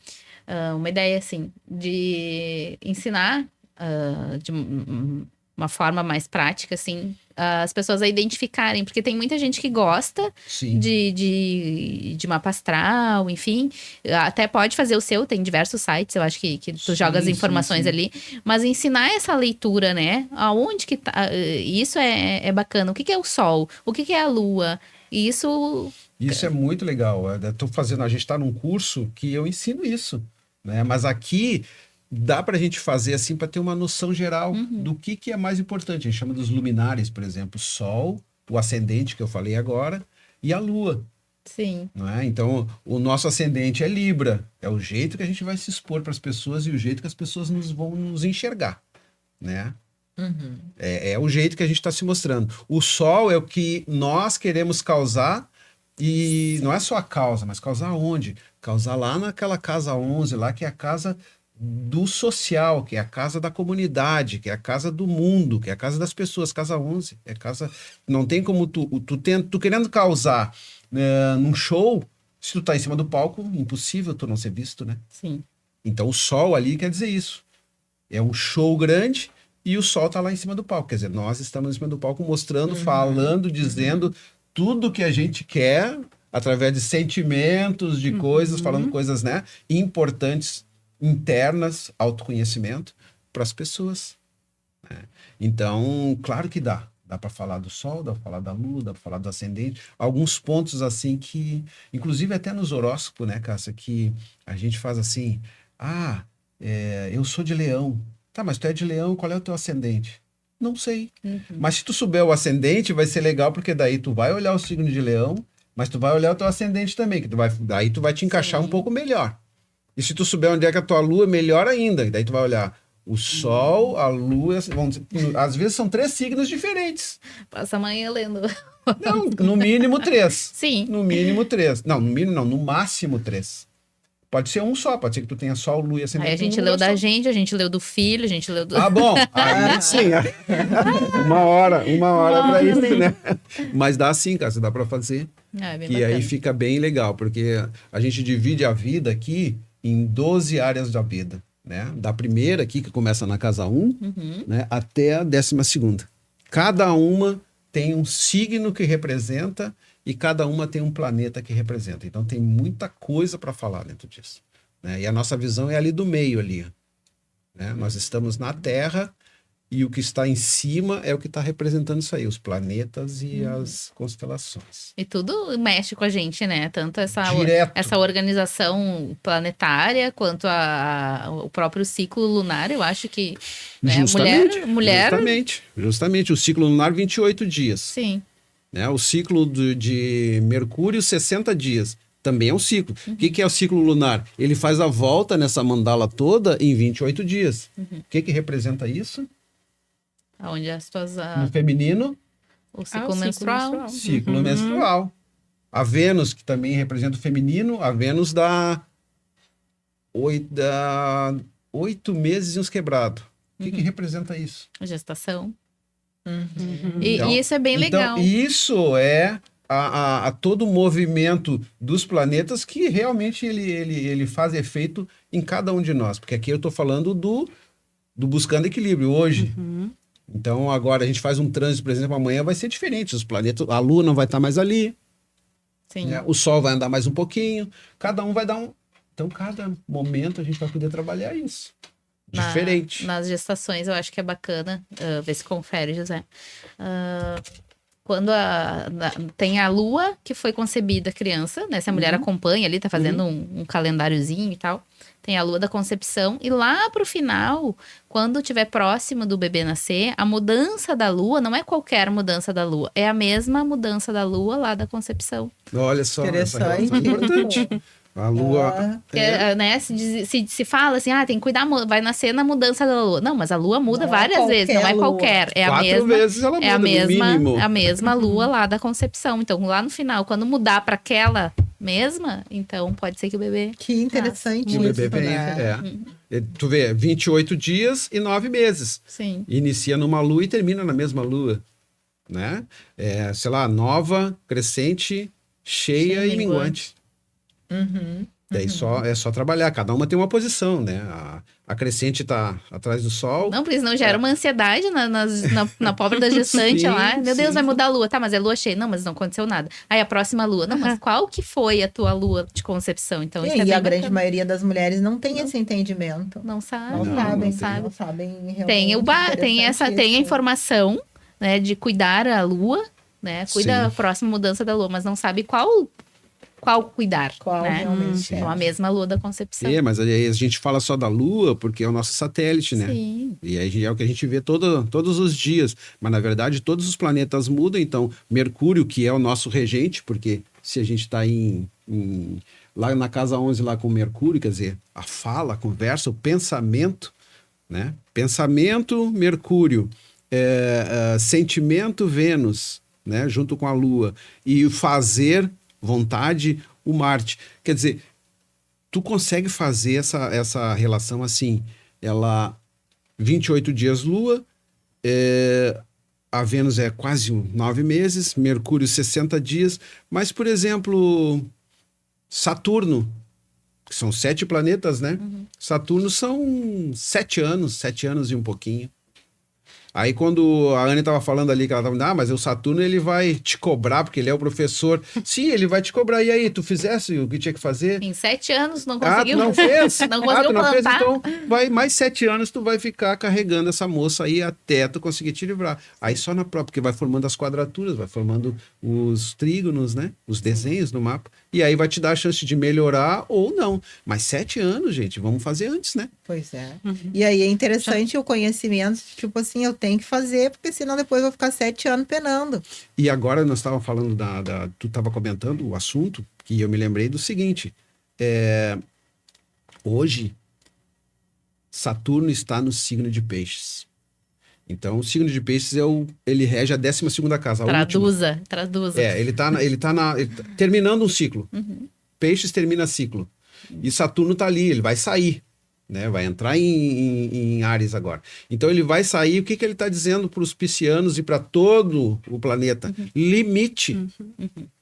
uma ideia assim, de ensinar de uma forma mais prática, assim, as pessoas a identificarem, porque tem muita gente que gosta Sim. de mapa astral, enfim, até pode fazer o seu, tem diversos sites, eu acho que tu joga as informações ali, mas ensinar essa leitura, né, aonde que tá, isso é bacana, o que é o Sol, o que é a Lua, e isso é muito legal. A gente está num curso que eu ensino isso, né? Mas aqui dá para a gente fazer assim para ter uma noção geral do que é mais importante. A gente chama dos luminares, por exemplo, o Sol, o ascendente que eu falei agora e a Lua. Sim. Não é? Então, o nosso ascendente é Libra. É o jeito que a gente vai se expor para as pessoas e o jeito que as pessoas vão nos enxergar, né? É o jeito que a gente está se mostrando. O Sol é o que nós queremos causar. E não é só a causa, mas causar onde? Causar lá naquela casa 11, lá que é a casa do social, que é a casa da comunidade, que é a casa do mundo, que é a casa das pessoas. Casa 11 é casa... Não tem como tu querendo causar num show, se tu tá em cima do palco, impossível tu não ser visto, né? Sim. Então o Sol ali quer dizer isso. É um show grande e o Sol tá lá em cima do palco. Quer dizer, nós estamos em cima do palco mostrando, falando, dizendo tudo que a gente quer através de sentimentos, de coisas, falando coisas, né, importantes, internas, autoconhecimento para as pessoas. Né? Então, claro que dá. Dá para falar do Sol, dá para falar da Lua, dá para falar do ascendente. Alguns pontos assim que, inclusive até nos horóscopos, né, Cássia, que a gente faz assim, eu sou de Leão. Tá, mas tu é de Leão, qual é o teu ascendente? Não sei. Mas se tu souber o ascendente, vai ser legal, porque daí tu vai olhar o signo de Leão, mas tu vai olhar o teu ascendente também, que daí tu vai te encaixar um pouco melhor. E se tu souber onde é que a tua lua, melhor ainda. Daí tu vai olhar o Sol, a Lua, às vezes são 3 signos diferentes. Passa amanhã lendo. Não, no mínimo 3. Sim. No mínimo 3. Não, no mínimo não, no máximo 3. Pode ser um só, pode ser que tu tenha Sol, Lua e ascendente. Aí a gente leu da gente, a gente leu do filho, a gente leu do... Ah, bom, aí sim. uma hora pra isso, né? Mas dá sim, cara, dá pra fazer. Bem Que bacana. aí fica bem legal, porque a gente divide a vida aqui em 12 áreas da vida, né? Da primeira aqui, que começa na casa 1, né? Até a 12ª. Cada uma tem um signo que representa e cada uma tem um planeta que representa. Então tem muita coisa para falar dentro disso, né? E a nossa visão é ali do meio ali, né? Nós estamos na Terra e o que está em cima é o que está representando isso aí, os planetas e as constelações. E tudo mexe com a gente, né? Tanto Direto. essa organização planetária, quanto o próprio ciclo lunar, eu acho que... Né? Mulher... Justamente. O ciclo lunar, 28 dias. Sim. Né? O ciclo de Mercúrio, 60 dias. Também é um ciclo. O que é o ciclo lunar? Ele faz a volta nessa mandala toda em 28 dias. O que representa isso? Onde as tuas... No feminino, O ciclo menstrual. ciclo menstrual. A Vênus, que também representa o feminino, a Vênus dá 8 meses e uns quebrados. O que representa isso? A gestação. E, Então- e isso é bem legal. Então, isso é a todo o movimento dos planetas que realmente ele faz efeito em cada um de nós. Porque aqui eu estou falando do buscando equilíbrio hoje. Então, agora a gente faz um trânsito, por exemplo, amanhã vai ser diferente. Os planetas, a Lua não vai estar mais ali, Sim. né? O Sol vai andar mais um pouquinho, cada um vai dar um. Então, cada momento a gente vai poder trabalhar isso. Diferente. Nas gestações, eu acho que é bacana. Ver se confere, José. Quando tem a lua que foi concebida a criança, né? Se a mulher acompanha ali, tá fazendo um calendáriozinho e tal. Tem a lua da concepção. E lá pro final, quando tiver próximo do bebê nascer, a mudança da lua não é qualquer mudança da lua. É a mesma mudança da lua lá da concepção. Olha só, essa Interessante. relação é importante. A Lua. Porque, né, se fala assim, tem que cuidar, vai nascer na mudança da lua. Não, mas a lua muda Não é várias vezes, não é qualquer lua. qualquer. É a 4 mesma. vezes ela muda, É a no mínimo. mesma lua lá da concepção. Então, lá no final, quando mudar para aquela mesma, então pode ser que o bebê. Que interessante O isso, bebê vem, né? Tu vê, 28 dias e 9 meses. Sim. Inicia numa lua e termina na mesma lua, né? Sei lá, nova, crescente, cheia e minguante. Daí é só trabalhar, cada uma tem uma posição, né? A crescente tá atrás do sol. Não, porque senão gera uma ansiedade na pobre da gestante Sim, lá. Meu Deus, sim. vai mudar a lua. Tá, mas é lua cheia. Não, mas não aconteceu nada. Aí a próxima lua. Não, mas qual que foi a tua lua de concepção? Então, E isso é aí, bem a grande bacana. maioria das mulheres não tem esse entendimento. Não sabe. Não, Não, sabem, não tem. não sabem realmente. Tem Interessante tem a isso. informação, né, de cuidar a lua, né? Cuida Sim. a próxima mudança da lua, mas não sabe qual cuidar, Qual né? realmente é. Então, a mesma lua da concepção. Mas aí a gente fala só da lua porque é o nosso satélite, né? Sim. E aí é o que a gente vê todos os dias. Mas, na verdade, todos os planetas mudam. Então, Mercúrio, que é o nosso regente, porque se a gente está lá na casa 11, lá com Mercúrio, quer dizer, a fala, a conversa, o pensamento, né? Pensamento, Mercúrio. Sentimento, Vênus, né? Junto com a Lua. E o fazer, vontade, o Marte. Quer dizer, tu consegue fazer essa relação assim, 28 dias Lua, a Vênus é quase 9 meses, Mercúrio 60 dias, mas, por exemplo, Saturno, que são 7 planetas, né? Saturno são 7 anos e um pouquinho. Aí quando a Anne estava falando ali que ela estava, mas o Saturno ele vai te cobrar porque ele é o professor. Sim, ele vai te cobrar. E aí, tu fizesse o que tinha que fazer? Em 7 anos não Ah, tu conseguiu. não fez? Não conseguiu tu não fez? plantar. Então, mais 7 anos tu vai ficar carregando essa moça aí até tu conseguir te livrar. Aí só na própria, porque vai formando as quadraturas, vai formando os trígonos, né? Os desenhos no mapa. E aí vai te dar a chance de melhorar ou não. Mas 7 anos, gente, vamos fazer antes, né? Pois é. E aí é interessante o conhecimento, tipo assim, eu tenho que fazer, porque senão depois eu vou ficar 7 anos penando. E agora nós estávamos falando tu estava comentando o assunto, que eu me lembrei do seguinte. Hoje, Saturno está no signo de Peixes. Então, o signo de Peixes ele rege a 12ª casa, a última. Traduza. Ele tá terminando um ciclo. Peixes termina ciclo. E Saturno tá ali, ele vai sair, né? Vai entrar em Áries agora. Então ele vai sair, o que ele está dizendo para os piscianos e para todo o planeta? Limite.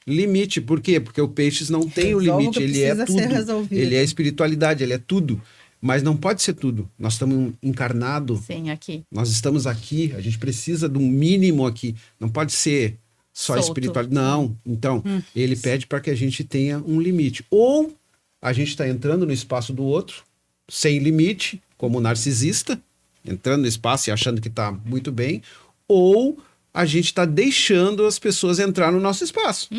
Limite, por quê? Porque o Peixes não tem o Resolve o limite, que ele é precisa ser tudo. resolvido. Ele é espiritualidade, ele é tudo. Mas não pode ser tudo. Nós estamos encarnados. Sim, aqui. Nós estamos aqui, a gente precisa de um mínimo aqui. Não pode ser só Solto. espiritualidade. Não. Então, ele pede para que a gente tenha um limite. Ou a gente está entrando no espaço do outro, sem limite, como narcisista, entrando no espaço e achando que está muito bem, ou a gente está deixando as pessoas entrar no nosso espaço.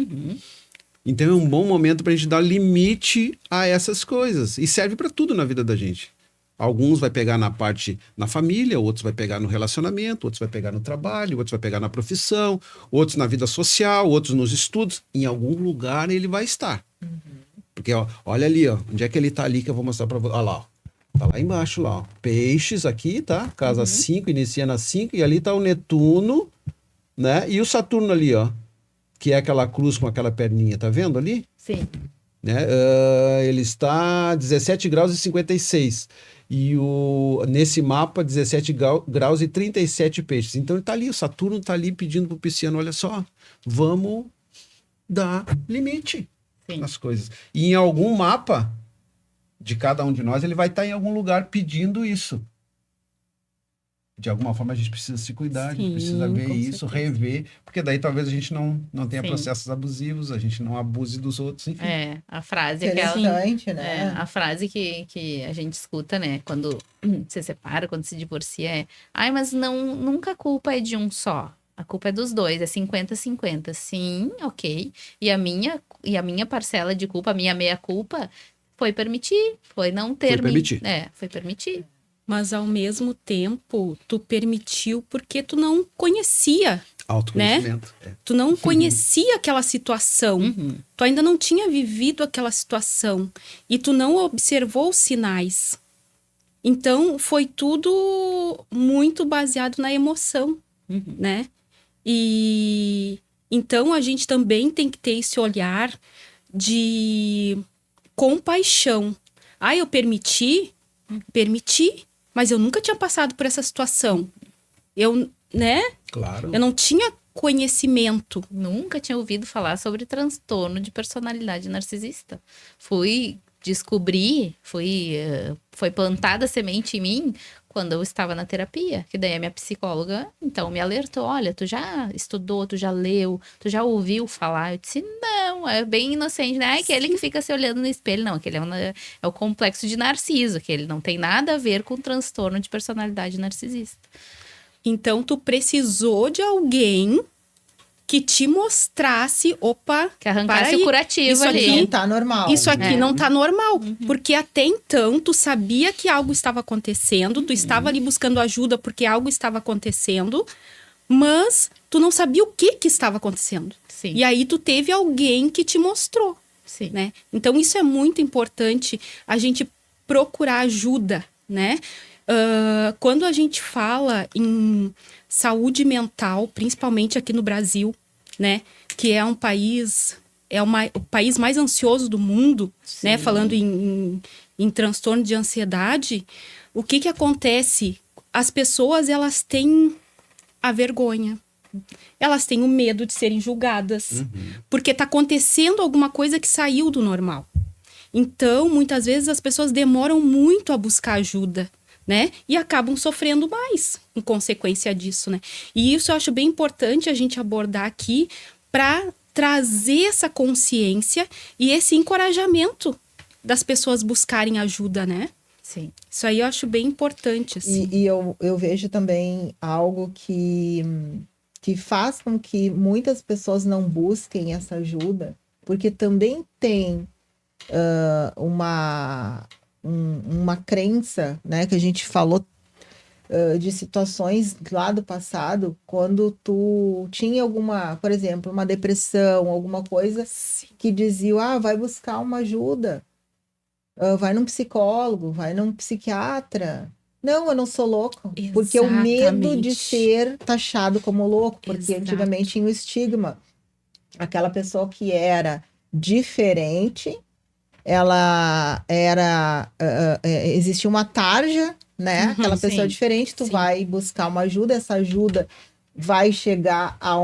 Então é um bom momento para a gente dar limite a essas coisas. E serve para tudo na vida da gente. Alguns vai pegar na família, outros vai pegar no relacionamento, outros vai pegar no trabalho, outros vai pegar na profissão, outros na vida social, outros nos estudos. Em algum lugar ele vai estar. Porque olha ali, onde é que ele está ali que eu vou mostrar para você. Olha lá, tá lá embaixo lá. Peixes aqui, tá? Casa 5, inicia na 5, e ali tá o Netuno, né? E o Saturno ali, ó. Que é aquela cruz com aquela perninha, tá vendo ali? Sim. Né? Ele está 17 graus e 56. Nesse mapa, 17 graus e 37 peixes. Então, tá ali, o Saturno tá ali pedindo pro Pisciano, olha só, vamos dar limite nas coisas. E em algum mapa de cada um de nós, ele vai estar em algum lugar pedindo isso. De alguma forma, a gente precisa se cuidar, a gente precisa ver isso, rever, porque daí talvez a gente não tenha processos abusivos, a gente não abuse dos outros, enfim. A frase interessante, né? A frase que a gente escuta, né? Quando se separa, quando se divorcia, mas nunca a culpa é de um só. A culpa é dos dois, é 50-50. Sim, ok. E a minha parcela de culpa, a minha meia-culpa, foi permitir, foi não ter... Foi permitir. Mas, ao mesmo tempo, tu permitiu porque tu não conhecia, autoconhecimento. Né? Tu não conhecia aquela situação. Tu ainda não tinha vivido aquela situação. E tu não observou os sinais. Então, foi tudo muito baseado na emoção, né? E então, a gente também tem que ter esse olhar de compaixão. Eu permiti, mas eu nunca tinha passado por essa situação. Né? Claro. Eu não tinha conhecimento. Nunca tinha ouvido falar sobre transtorno de personalidade narcisista. Fui descobrir, foi plantada a semente em mim quando eu estava na terapia, que daí a minha psicóloga, então, me alertou, olha, tu já estudou, tu já leu, tu já ouviu falar? Eu disse, não, é bem inocente, né? Aquele que fica se olhando no espelho, não, aquele é o complexo de Narciso, que ele não tem nada a ver com transtorno de personalidade narcisista. Então, tu precisou de alguém que te mostrasse, que arrancasse o curativo isso ali. Isso aqui não tá normal. Isso aqui não tá normal. Porque até então, tu sabia que algo estava acontecendo, tu estava ali buscando ajuda porque algo estava acontecendo, mas tu não sabia o que estava acontecendo. Sim. E aí, tu teve alguém que te mostrou. Sim. Né? Então, isso é muito importante, a gente procurar ajuda, né? Quando a gente fala em saúde mental, principalmente aqui no Brasil, né, que é um país, o país mais ansioso do mundo, né, falando em transtorno de ansiedade, o que acontece? As pessoas, elas têm a vergonha, elas têm o medo de serem julgadas, porque está acontecendo alguma coisa que saiu do normal. Então, muitas vezes as pessoas demoram muito a buscar ajuda, né? E acabam sofrendo mais em consequência disso, né? E isso eu acho bem importante a gente abordar aqui para trazer essa consciência e esse encorajamento das pessoas buscarem ajuda, né? Sim. Isso aí eu acho bem importante, assim. E eu vejo também algo que faz com que muitas pessoas não busquem essa ajuda, porque também tem uma crença, né, que a gente falou de situações lá do passado, quando tu tinha alguma, por exemplo, uma depressão, alguma coisa que dizia, vai buscar uma ajuda, vai num psicólogo, vai num psiquiatra. Não, eu não sou louco. Exatamente. Porque o medo de ser taxado como louco, porque antigamente tinha o estigma. Aquela pessoa que era diferente, ela era... existia uma tarja, né? Aquela pessoa diferente, tu vai buscar uma ajuda, essa ajuda vai chegar a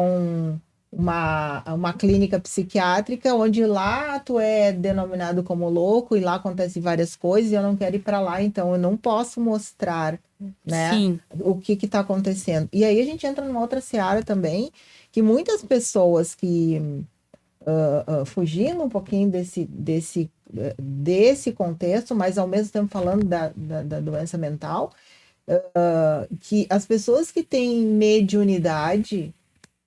uma clínica psiquiátrica, onde lá tu é denominado como louco, e lá acontecem várias coisas, e eu não quero ir para lá, então eu não posso mostrar, né? O que está acontecendo. E aí a gente entra numa outra seara também, que muitas pessoas que... fugindo um pouquinho desse contexto, mas ao mesmo tempo falando da doença mental, que as pessoas que têm mediunidade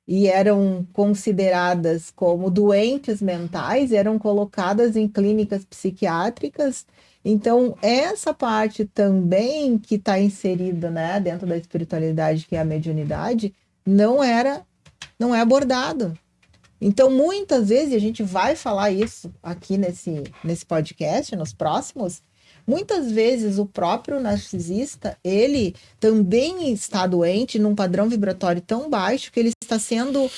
e eram consideradas como doentes mentais, eram colocadas em clínicas psiquiátricas. Então, essa parte também que está inserida, né, dentro da espiritualidade, que é a mediunidade, não é abordado. Então, muitas vezes, e a gente vai falar isso aqui nesse podcast, nos próximos, muitas vezes o próprio narcisista, ele também está doente num padrão vibratório tão baixo que ele está sendo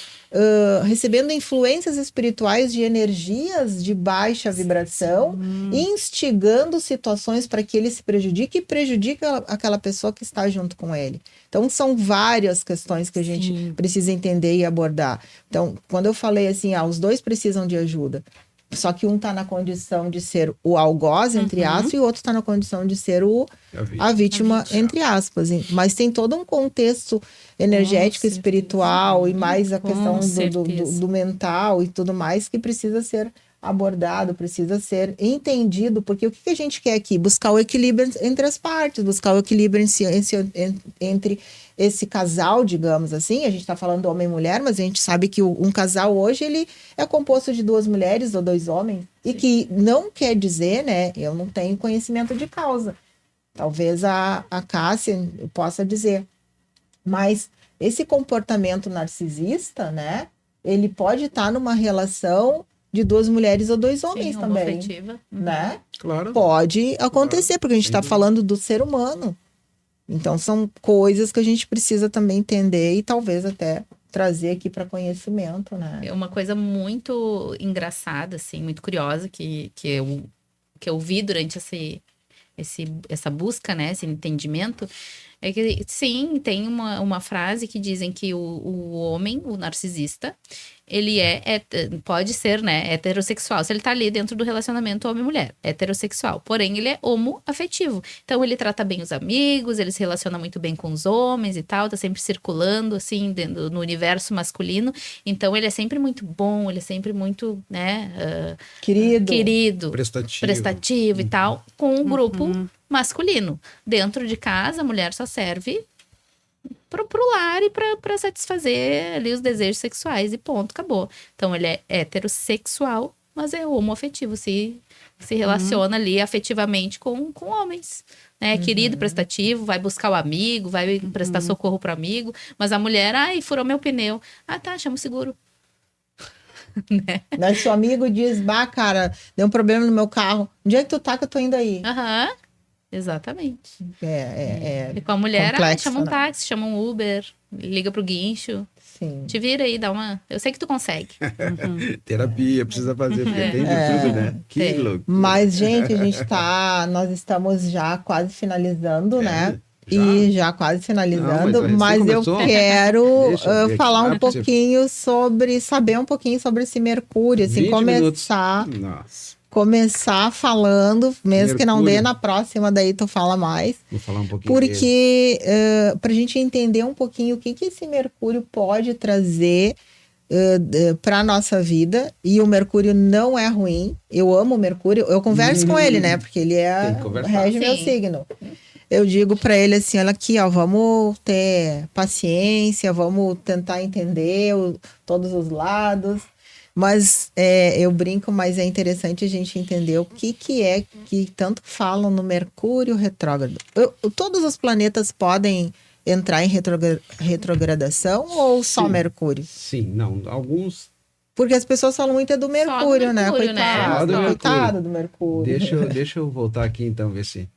recebendo influências espirituais de energias de baixa vibração, instigando situações para que ele se prejudique e prejudique aquela pessoa que está junto com ele. Então, são várias questões que a gente precisa entender e abordar. Então, quando eu falei assim, os dois precisam de ajuda, só que um está na condição de ser o algoz, entre aspas, e o outro está na condição de ser a vítima, entre aspas. Mas tem todo um contexto energético, espiritual, e mais a questão do mental e tudo mais, que precisa ser abordado, precisa ser entendido, porque o que a gente quer aqui? Buscar o equilíbrio entre as partes, buscar o equilíbrio entre esse casal, digamos assim. A gente está falando do homem e mulher, mas a gente sabe que um casal hoje, ele é composto de 2 mulheres ou 2 homens, e que não quer dizer, né, eu não tenho conhecimento de causa, talvez a Cássia possa dizer, mas esse comportamento narcisista, né, ele pode estar numa relação de 2 mulheres ou 2 homens também, né? Claro. Pode acontecer, porque a gente está falando do ser humano. Então, são coisas que a gente precisa também entender e talvez até trazer aqui para conhecimento, né? É uma coisa muito engraçada, assim, muito curiosa, que eu vi durante essa busca, né, esse entendimento, é que, sim, tem uma frase que dizem que o homem, o narcisista, ele pode ser, né, heterossexual. Se ele tá ali dentro do relacionamento homem-mulher, heterossexual. Porém, ele é homoafetivo. Então, ele trata bem os amigos, ele se relaciona muito bem com os homens e tal, tá sempre circulando, assim, no universo masculino. Então, ele é sempre muito bom, ele é sempre muito, né, querido, prestativo e tal, com um grupo masculino. Dentro de casa, a mulher só serve pro lar e pra satisfazer ali os desejos sexuais e ponto, acabou. Então, ele é heterossexual, mas é homoafetivo, se relaciona ali afetivamente com homens, né? Querido, prestativo, vai buscar o amigo, vai prestar socorro pro amigo, mas a mulher, furou meu pneu. Tá, chama o seguro. Né? Daí seu amigo diz, cara, deu um problema no meu carro. Onde é que tu tá que eu tô indo aí? Exatamente. E com a mulher, complexo, chama um né? táxi, chama um Uber, liga pro guincho. Sim. Te vira aí, dá uma... Eu sei que tu consegue. Terapia precisa fazer, porque tem de tudo, né? Que louco. Mas, gente, nós estamos já quase finalizando, né? E já quase finalizando, mas eu quero falar um pouquinho saber um pouquinho sobre esse Mercúrio, assim, começar falando, mesmo Mercúrio. Que não dê, na próxima daí tu fala mais. Vou falar um pouquinho porque pra gente entender um pouquinho o que esse Mercúrio pode trazer para nossa vida. E o Mercúrio não é ruim, eu amo o Mercúrio, eu converso com ele, né, porque ele rege meu signo. Eu digo para ele assim, olha aqui, vamos ter paciência, vamos tentar entender todos os lados. Mas eu brinco, mas é interessante a gente entender o que é que tanto falam no Mercúrio retrógrado. Todos os planetas podem entrar em retrogradação ou só Mercúrio? Sim, não, alguns... Porque as pessoas falam muito do Mercúrio, né? Coitado do Mercúrio. Deixa eu voltar aqui então, ver se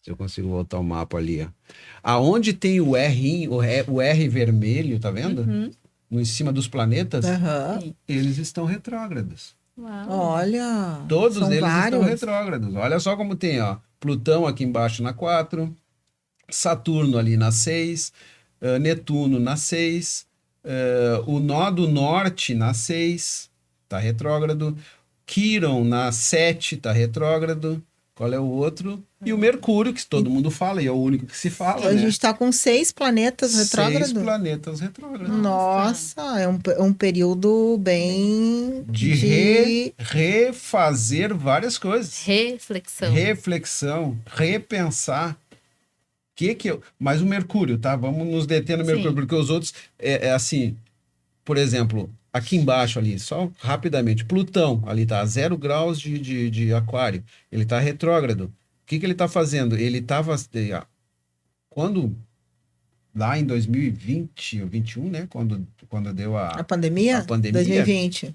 eu consigo voltar o mapa ali. Ó. Aonde tem o R vermelho, tá vendo? Em cima dos planetas, eles estão retrógrados. Uau. Olha, todos eles estão retrógrados. Olha só como tem, Plutão aqui embaixo na 4, Saturno ali na 6, Netuno na 6, o nó do norte na 6, tá retrógrado, Quiron na 7, tá retrógrado. Qual é o outro? E o Mercúrio, que todo mundo fala, e é o único que se fala, A gente está com 6 planetas retrógrados. 6 planetas retrógrados. Nossa, é um período bem... De refazer várias coisas. Reflexão, repensar. Mas o Mercúrio, tá? Vamos nos deter no Mercúrio, porque os outros, assim, por exemplo... Aqui embaixo ali, só rapidamente, Plutão ali tá a 0 graus de aquário, ele tá retrógrado. O que ele tá fazendo? Ele tava, quando, lá em 2020 ou 2021, né, quando deu a pandemia? 2020.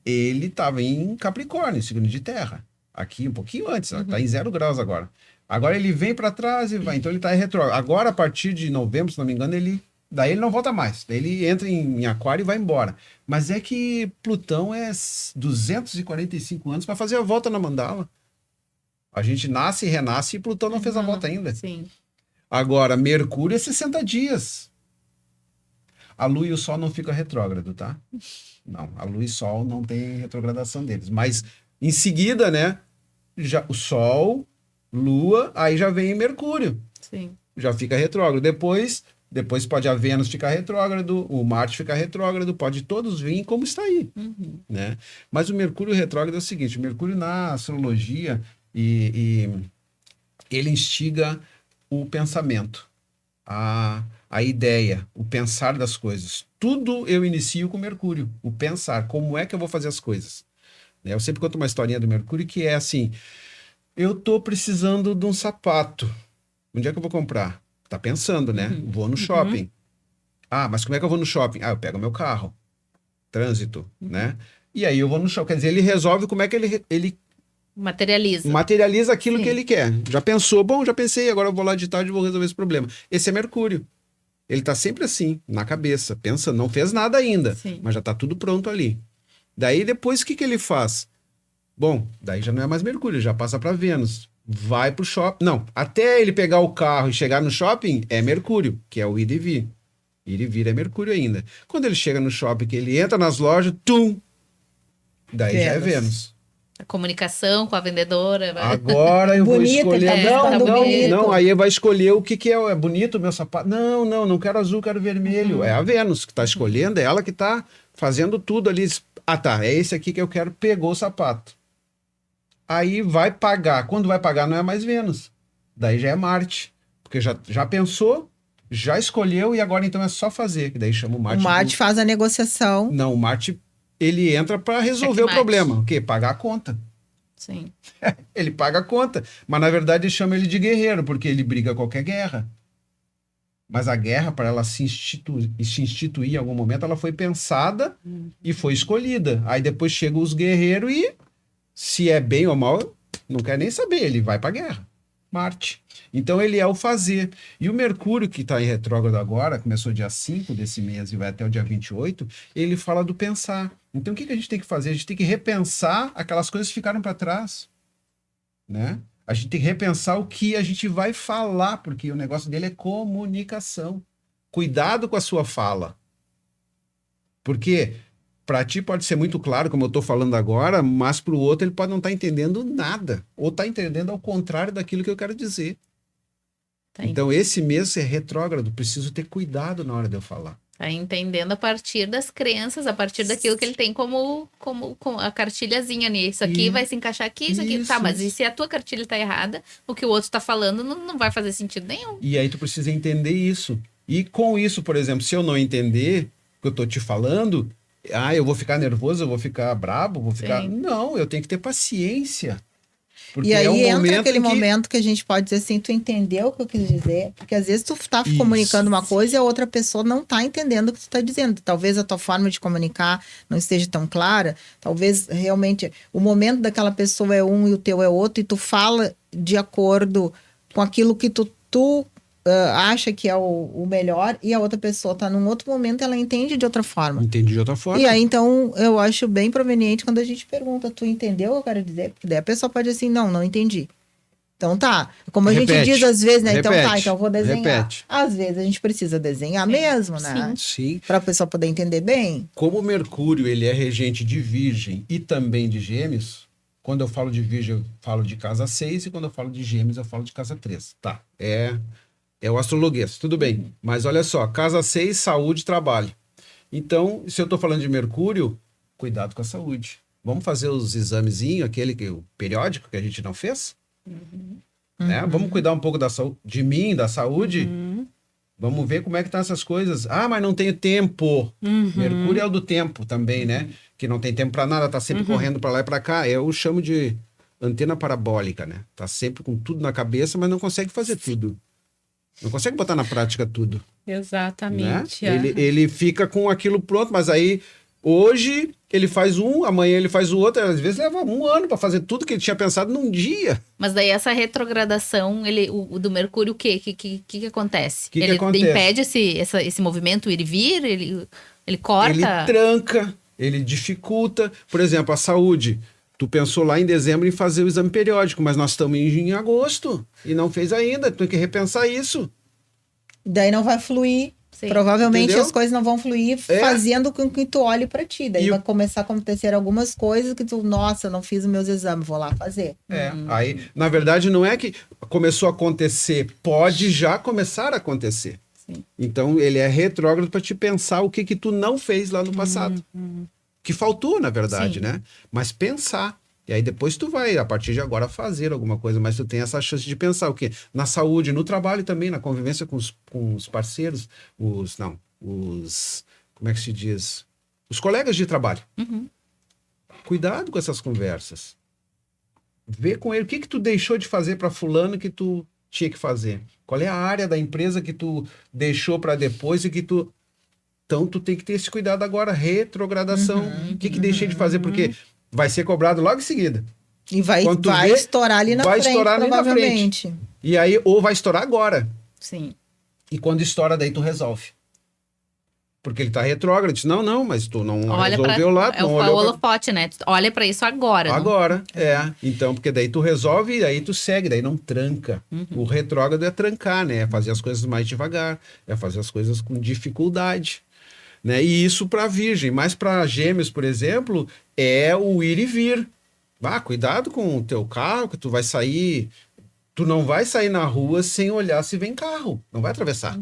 Ele tava em Capricórnio, signo de terra. Aqui um pouquinho antes, tá em 0 graus agora. Agora ele vem para trás e vai, então ele tá em retrógrado. Agora, a partir de novembro, se não me engano, ele daí ele não volta mais. Daí ele entra em aquário e vai embora. Mas é que Plutão é 245 anos para fazer a volta na mandala. A gente nasce e renasce e Plutão não fez a volta ainda. Sim. Agora, Mercúrio é 60 dias. A Lua e o Sol não ficam retrógrado, tá? Não, a Lua e o Sol não tem retrogradação deles. Mas, em seguida, né? Já, o Sol, Lua, aí já vem Mercúrio. Sim. Já fica retrógrado. Depois pode a Vênus ficar retrógrado, o Marte ficar retrógrado, pode todos virem como está aí. Né? Mas o Mercúrio retrógrado é o seguinte, o Mercúrio na astrologia, ele instiga o pensamento, a ideia, o pensar das coisas. Tudo eu inicio com Mercúrio, o pensar, como é que eu vou fazer as coisas. Né? Eu sempre conto uma historinha do Mercúrio que é assim, eu tô precisando de um sapato, onde é que eu vou comprar? Tá pensando, né? Vou no shopping. Ah, mas como é que eu vou no shopping? Ah, eu pego meu carro. Trânsito, né? E aí eu vou no shopping. Quer dizer, ele resolve como é que ele materializa aquilo Sim. que ele quer. Já pensou? Bom, já pensei, agora eu vou lá de tarde e vou resolver esse problema. Esse é Mercúrio. Ele tá sempre assim, na cabeça, pensando, não fez nada ainda, Sim. mas já tá tudo pronto ali. Daí depois o que ele faz? Bom, daí já não é mais Mercúrio, já passa para Vênus. Vai pro shopping. Não, até ele pegar o carro e chegar no shopping, é Mercúrio, que é o ir e vir. Ir e vir é Mercúrio ainda. Quando ele chega no shopping, que ele entra nas lojas, daí já é Vênus. A comunicação com a vendedora. Agora eu Bonito, vou escolher. tá bonito. Não, aí vai escolher o que é bonito o meu sapato. Não quero azul, quero vermelho. É a Vênus que tá escolhendo, é ela que tá fazendo tudo ali. Ah, tá, é esse aqui que eu quero, pegou o sapato. Aí vai pagar. Quando vai pagar não é mais Vênus. Daí já é Marte. Porque já pensou, já escolheu e agora então é só fazer. Que daí chama o Marte. O Marte faz a negociação. Não, o Marte, ele entra para resolver o problema. O quê? Pagar a conta. Sim. Ele paga a conta. Mas na verdade chama ele de guerreiro, porque ele briga qualquer guerra. Mas a guerra, para ela se instituir em algum momento, ela foi pensada e foi escolhida. Aí depois chegam os guerreiros e se é bem ou mal, não quer nem saber, ele vai para a guerra. Marte. Então ele é o fazer. E o Mercúrio, que está em retrógrado agora, começou dia 5 desse mês e vai até o dia 28, ele fala do pensar. Então o que a gente tem que fazer? A gente tem que repensar aquelas coisas que ficaram para trás. Né? A gente tem que repensar o que a gente vai falar, porque o negócio dele é comunicação. Cuidado com a sua fala. Porque para ti pode ser muito claro, como eu estou falando agora, mas para o outro ele pode não estar entendendo nada. Ou está entendendo ao contrário daquilo que eu quero dizer. Tá então, esse mês é retrógrado. Preciso ter cuidado na hora de eu falar. Tá entendendo a partir das crenças, a partir daquilo que ele tem como a cartilhazinha ali. Isso aqui vai se encaixar aqui, isso aqui. Tá, mas e se a tua cartilha tá errada, o que o outro tá falando não vai fazer sentido nenhum. E aí tu precisa entender isso. E com isso, por exemplo, se eu não entender o que eu tô te falando... eu vou ficar nervoso, eu vou ficar brabo, vou ficar... Sim. Não, eu tenho que ter paciência. Porque e aí entra aquele momento que a gente pode dizer assim, tu entendeu o que eu quis dizer? Porque às vezes tu tá comunicando uma coisa e a outra pessoa não tá entendendo o que tu tá dizendo. Talvez a tua forma de comunicar não esteja tão clara, talvez realmente o momento daquela pessoa é um e o teu é outro, e tu fala de acordo com aquilo que tu acha que é o melhor, e a outra pessoa tá num outro momento, ela entende de outra forma. Entende de outra forma. E aí, então, eu acho bem proveniente quando a gente pergunta, tu entendeu o que eu quero dizer? Porque daí a pessoa pode dizer assim, não entendi. Então tá, como a gente diz às vezes, né? Então tá, então eu vou desenhar. Às vezes a gente precisa desenhar mesmo, né? Sim. Pra pessoa poder entender bem. Como o Mercúrio, ele é regente de Virgem e também de Gêmeos, quando eu falo de Virgem, eu falo de casa 6, e quando eu falo de Gêmeos, eu falo de casa 3. Tá, é o astrologuês, tudo bem. Mas olha só, casa 6, saúde e trabalho. Então, se eu estou falando de Mercúrio, cuidado com a saúde. Vamos fazer os examezinhos, o periódico que a gente não fez? Né? Vamos cuidar um pouco da saúde, de mim, da saúde? Vamos ver como é que estão essas coisas. Ah, mas não tenho tempo. Mercúrio é o do tempo também, né? Que não tem tempo para nada, tá sempre correndo para lá e para cá. Eu chamo de antena parabólica, né? Tá sempre com tudo na cabeça, mas não consegue fazer tudo. Não consegue botar na prática tudo. Exatamente. Né? Ele fica com aquilo pronto, mas aí Hoje ele faz um, amanhã ele faz o outro, às vezes leva um ano para fazer tudo que ele tinha pensado num dia. Mas daí essa retrogradação, o do Mercúrio, o quê? Que acontece? Que ele acontece? impede esse movimento ir e vir? Ele corta? Ele tranca, ele dificulta. Por exemplo, a saúde. Tu pensou lá em dezembro em fazer o exame periódico, mas nós estamos em agosto e não fez ainda. Tu tem que repensar isso. Daí não vai fluir. Sim. Provavelmente Entendeu? as coisas não vão fluir fazendo com que tu olhe pra ti. Daí E vai começar a acontecer algumas coisas que tu, nossa, eu não fiz os meus exames, vou lá fazer. Aí, na verdade, não é que começou a acontecer, pode já começar a acontecer. Sim. Então, ele é retrógrado para te pensar o que tu não fez lá no passado. Que faltou, na verdade, Sim. né? Mas pensar. E aí depois tu vai, a partir de agora, fazer alguma coisa, mas tu tem essa chance de pensar o quê? Na saúde, no trabalho também, na convivência com os parceiros, como é que se diz? Os colegas de trabalho. Cuidado com essas conversas. Vê com ele o que tu deixou de fazer para fulano que tu tinha que fazer. Qual é a área da empresa que tu deixou para depois e que tu... Então tu tem que ter esse cuidado agora, retrogradação. O que deixei de fazer? Porque vai ser cobrado logo em seguida. E vai Quando tu vê, estourar ali na vai frente, estourar ali na provavelmente. E aí, ou vai estourar agora. Sim. E quando estoura, daí tu resolve. Porque ele tá retrógrado. Diz, não, mas tu não resolveu lá. Tu É não o olhou pra... holofote, né? Olha pra isso agora. Agora, Então, porque daí tu resolve e aí tu segue, daí não tranca. O retrógrado é trancar, né? É fazer as coisas mais devagar, é fazer as coisas com dificuldade. Né? E isso para Virgem, mas para Gêmeos, por exemplo, é o ir e vir. Cuidado com o teu carro, que tu vai sair, tu não vai sair na rua sem olhar se vem carro, não vai atravessar.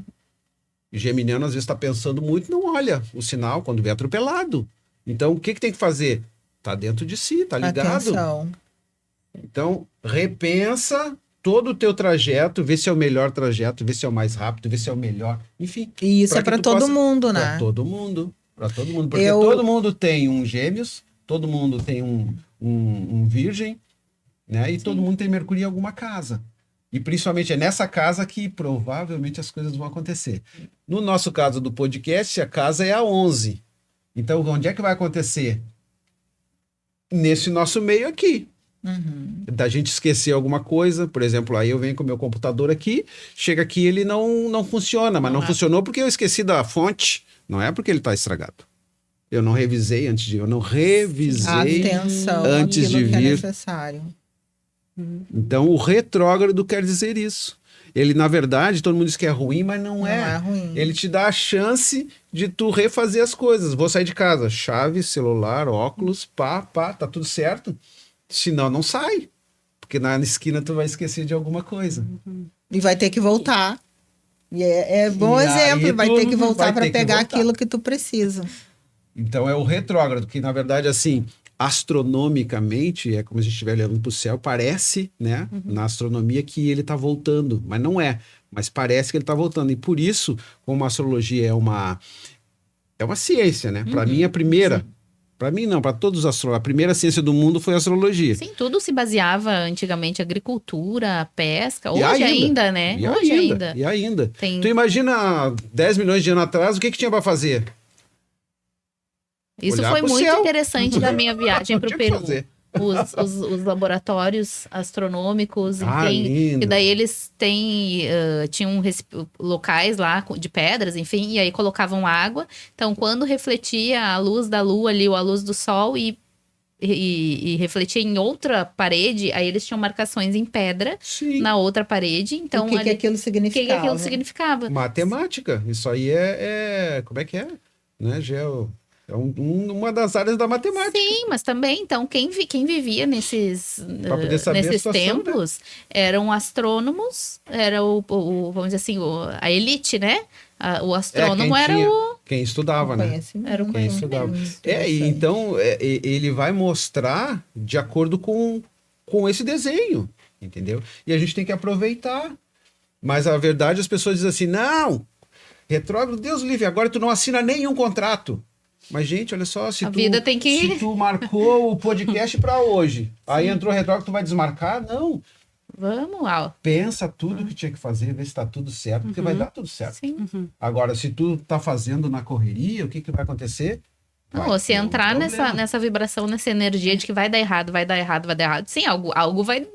E geminiano às vezes está pensando muito, não olha o sinal quando vem atropelado. Então o que tem que fazer? Tá dentro de si, tá ligado? Atenção. Então repensa todo o teu trajeto, vê se é o melhor trajeto, vê se é o mais rápido, vê se é o melhor, enfim. E isso é para todo mundo, né? Para todo mundo, porque todo mundo tem um Gêmeos, todo mundo tem um Virgem, né? E todo mundo tem Mercúrio em alguma casa. E principalmente é nessa casa que provavelmente as coisas vão acontecer. No nosso caso do podcast, a casa é a 11. Então, onde é que vai acontecer? Nesse nosso meio aqui. Da gente esquecer alguma coisa, por exemplo, aí eu venho com o meu computador aqui, chega aqui ele não funciona, mas não funcionou porque eu esqueci da fonte, não é porque ele está estragado. Eu não revisei antes de Atenção, antes de aquilo que é vir. necessário. Então o retrógrado quer dizer isso. Ele, na verdade, todo mundo diz que é ruim, mas não é. Ruim. Ele te dá a chance de tu refazer as coisas. Vou sair de casa, chave, celular, óculos, tá tudo certo. Senão, não sai. Porque na esquina tu vai esquecer de alguma coisa. E vai ter que voltar. E é bom E exemplo, aí vai ter que voltar para ter que pegar voltar. aquilo que tu precisa. Então é o retrógrado, que na verdade, assim, astronomicamente, é como se a gente estiver olhando para o céu, parece, né, na astronomia, que ele está voltando. Mas não é. Mas parece que ele está voltando. E por isso, como a astrologia é uma ciência, né? Para mim, a primeira... Para mim não, para todos os astrólogos. A primeira ciência do mundo foi a astrologia. Sim, tudo se baseava antigamente agricultura, pesca. E Hoje ainda, né? Hoje ainda. E ainda. Tem... Tu imagina 10 milhões de anos atrás, o que tinha para fazer? Isso Olhar foi pro muito céu. interessante na minha viagem para o Tinha que Peru. fazer. Os laboratórios astronômicos, Lindo. e daí eles tinham locais lá de pedras, enfim, e aí colocavam água. Então, quando refletia a luz da lua ali, ou a luz do sol, e refletia em outra parede, aí eles tinham marcações em pedra Sim. na outra parede. Então, O que ali, aquilo o que significava? aquilo significava? Matemática. Isso aí como é que é? Né? É uma das áreas da matemática. Sim, mas também, então, quem vivia nesses Pra poder saber a situação, templos eram astrônomos, era vamos dizer assim, a elite, né? O astrônomo Quem estudava, né? Era o Quem estudava. Interessante. E então, ele vai mostrar de acordo com esse desenho, entendeu? E a gente tem que aproveitar. Mas a verdade, as pessoas dizem assim, não, retrógrado, Deus livre, agora tu não assina nenhum contrato. Mas, gente, olha só, se tu marcou o podcast para hoje, aí entrou retrógrado, tu vai desmarcar? Não. Vamos, Pensa tudo que tinha que fazer, ver se está tudo certo, porque vai dar tudo certo. Sim. Agora, se tu tá fazendo na correria, o que vai acontecer? Não, se ter um entrar problema. nessa vibração, nessa energia de que vai dar errado, vai dar errado, vai dar errado, sim, algo vai,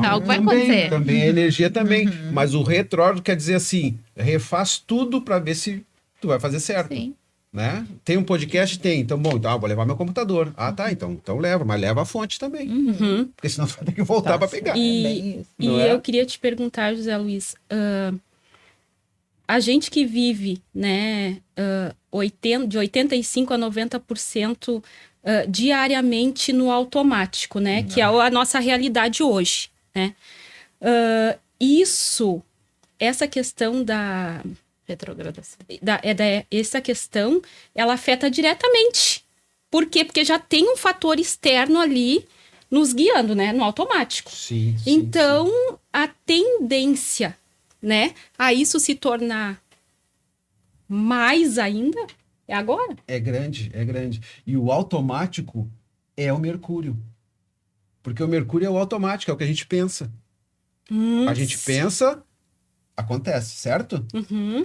algo vai acontecer. Também a energia também. Mas o retrógrado quer dizer assim, refaz tudo para ver se tu vai fazer certo. Sim. Né? Tem um podcast? Tem. Então, bom, vou levar meu computador. Ah, tá, então leva, mas leva a fonte também. Porque senão tu vai ter que voltar para pegar. E Não é? eu queria te perguntar, José Luiz, a gente que vive, né, de 85% a 90% diariamente no automático, né, que é a nossa realidade hoje, né? Essa questão da Retrogradação. essa questão, ela afeta diretamente. Por quê? Porque já tem um fator externo ali nos guiando, né, no automático. Sim, Então, a tendência, né, a isso se tornar mais ainda é agora. é grande, é grande. E o automático é o Mercúrio. Porque o Mercúrio é o automático, é o que a gente pensa. A gente pensa, acontece, certo?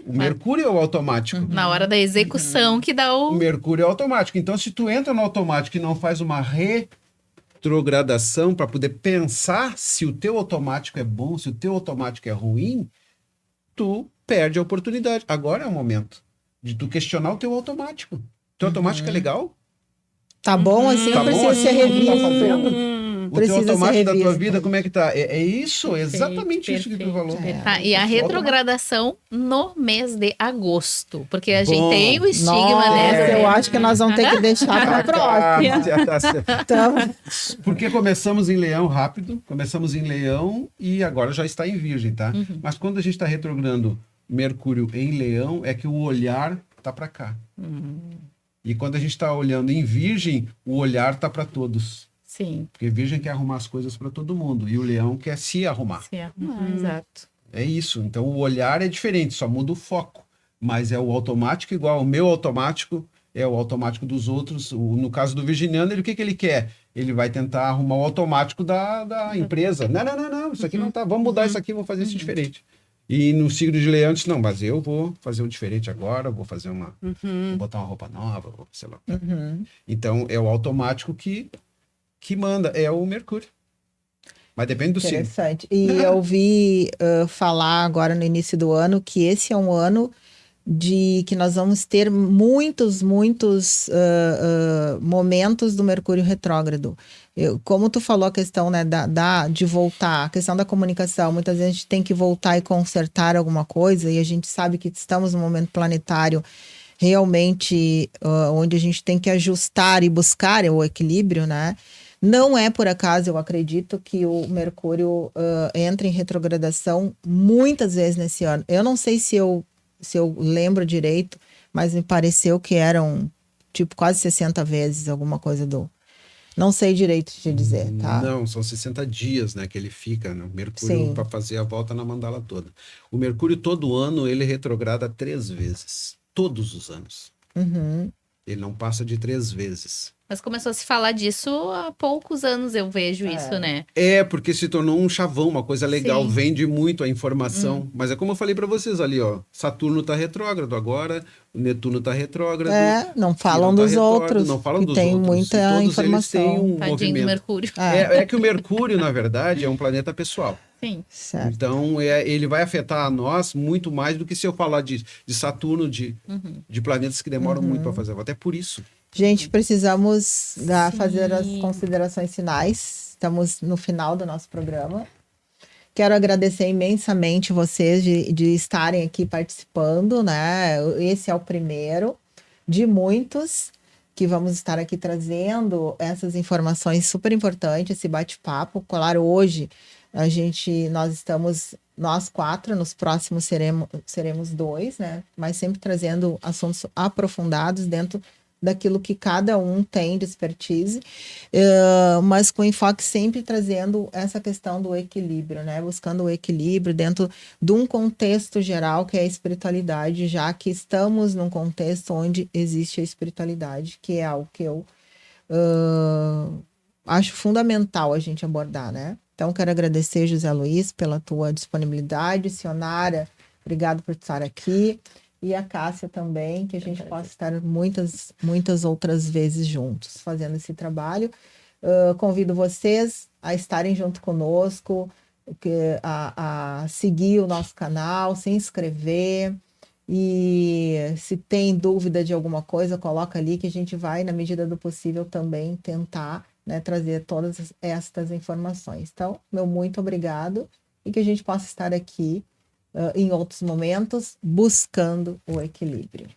O Mercúrio é o automático. Na hora da execução que dá O o... Mercúrio é automático. Então, se tu entra no automático e não faz uma retrogradação para poder pensar se o teu automático é bom, se o teu automático é ruim, tu perde a oportunidade. Agora é o momento de tu questionar o teu automático. Teu automático é legal? Tá bom assim, Tá ou bom precisa assim ser como tu tá revisto? fazendo? O teu Precisa ser automático da tua revisto. vida, como é que tá? É isso, exatamente isso que tu perfeito. falou. Tá, e a retrogradação no mês de agosto. Porque a gente Bom. tem o estigma, Nossa, né? eu acho que nós vamos ter que deixar para próxima. Tá certo. Então, Porque começamos em Leão rápido, começamos em Leão e agora já está em Virgem, tá? Mas quando a gente está retrogradando Mercúrio em Leão, é que o olhar tá para cá. E quando a gente está olhando em Virgem, o olhar tá para todos. Sim. Porque Virgem quer arrumar as coisas para todo mundo e o Leão quer se arrumar. Exato. É isso. Então o olhar é diferente, só muda o foco. Mas é o automático igual. O meu automático é o automático dos outros. No caso do virginiano, o que ele quer? Ele vai tentar arrumar o automático da empresa. Não, isso aqui não tá. Vamos mudar isso aqui, vamos fazer isso diferente. E no signo de Leão, não, mas eu vou fazer um diferente agora, vou fazer vou botar uma roupa nova, vou, sei lá. Então é o automático que manda, é o Mercúrio. Mas depende do signo. interessante. E eu vi falar agora no início do ano que esse é um ano de que nós vamos ter muitos momentos do Mercúrio retrógrado. Como tu falou a questão, né, de voltar, a questão da comunicação, muitas vezes a gente tem que voltar e consertar alguma coisa e a gente sabe que estamos num momento planetário realmente onde a gente tem que ajustar e buscar o equilíbrio, né? Não é por acaso, eu acredito, que o Mercúrio entra em retrogradação muitas vezes nesse ano. Eu não sei se eu lembro direito, mas me pareceu que eram tipo quase 60 vezes, alguma coisa do... Não sei direito te dizer, tá? Não, são 60 dias, né, que ele fica, né? O Mercúrio Sim. para fazer a volta na mandala toda. O Mercúrio todo ano ele retrograda 3 vezes, todos os anos. Ele não passa de 3 vezes. Mas começou a se falar disso há poucos anos, eu vejo isso, né? É, porque se tornou um chavão, uma coisa legal, Sim. vende muito a informação. Mas é como eu falei para vocês ali, ó, Saturno tá retrógrado agora, o Netuno tá retrógrado. Não falam Quirón tá dos retrógrado, outros, não falam que dos tem outros. muita E todos eles informação. têm um Tadinho do movimento. Mercúrio. É que o Mercúrio, na verdade, é um planeta pessoal. Sim. Certo. Então, ele vai afetar a nós muito mais do que se eu falar de Saturno, de planetas que demoram muito para fazer. Até por isso. Gente, precisamos fazer as considerações finais. Estamos no final do nosso programa. Quero agradecer imensamente vocês de estarem aqui participando, né? Esse é o primeiro de muitos que vamos estar aqui trazendo essas informações super importantes, esse bate-papo. Claro, hoje nós estamos, nós 4, nos próximos seremos 2, né? Mas sempre trazendo assuntos aprofundados dentro daquilo que cada um tem de expertise, mas com enfoque sempre trazendo essa questão do equilíbrio, né? Buscando o equilíbrio dentro de um contexto geral que é a espiritualidade, já que estamos num contexto onde existe a espiritualidade, que é algo que eu acho fundamental a gente abordar, né? Então, quero agradecer, José Luiz, pela tua disponibilidade. Sionara, obrigado por estar aqui. e a Cássia também, que a gente prazer. possa estar muitas outras vezes juntos fazendo esse trabalho. Convido vocês a estarem junto conosco, a seguir o nosso canal, se inscrever. E se tem dúvida de alguma coisa, coloca ali que a gente vai, na medida do possível, também tentar, né, trazer todas estas informações. Então, meu muito obrigado e que a gente possa estar aqui em outros momentos buscando o equilíbrio.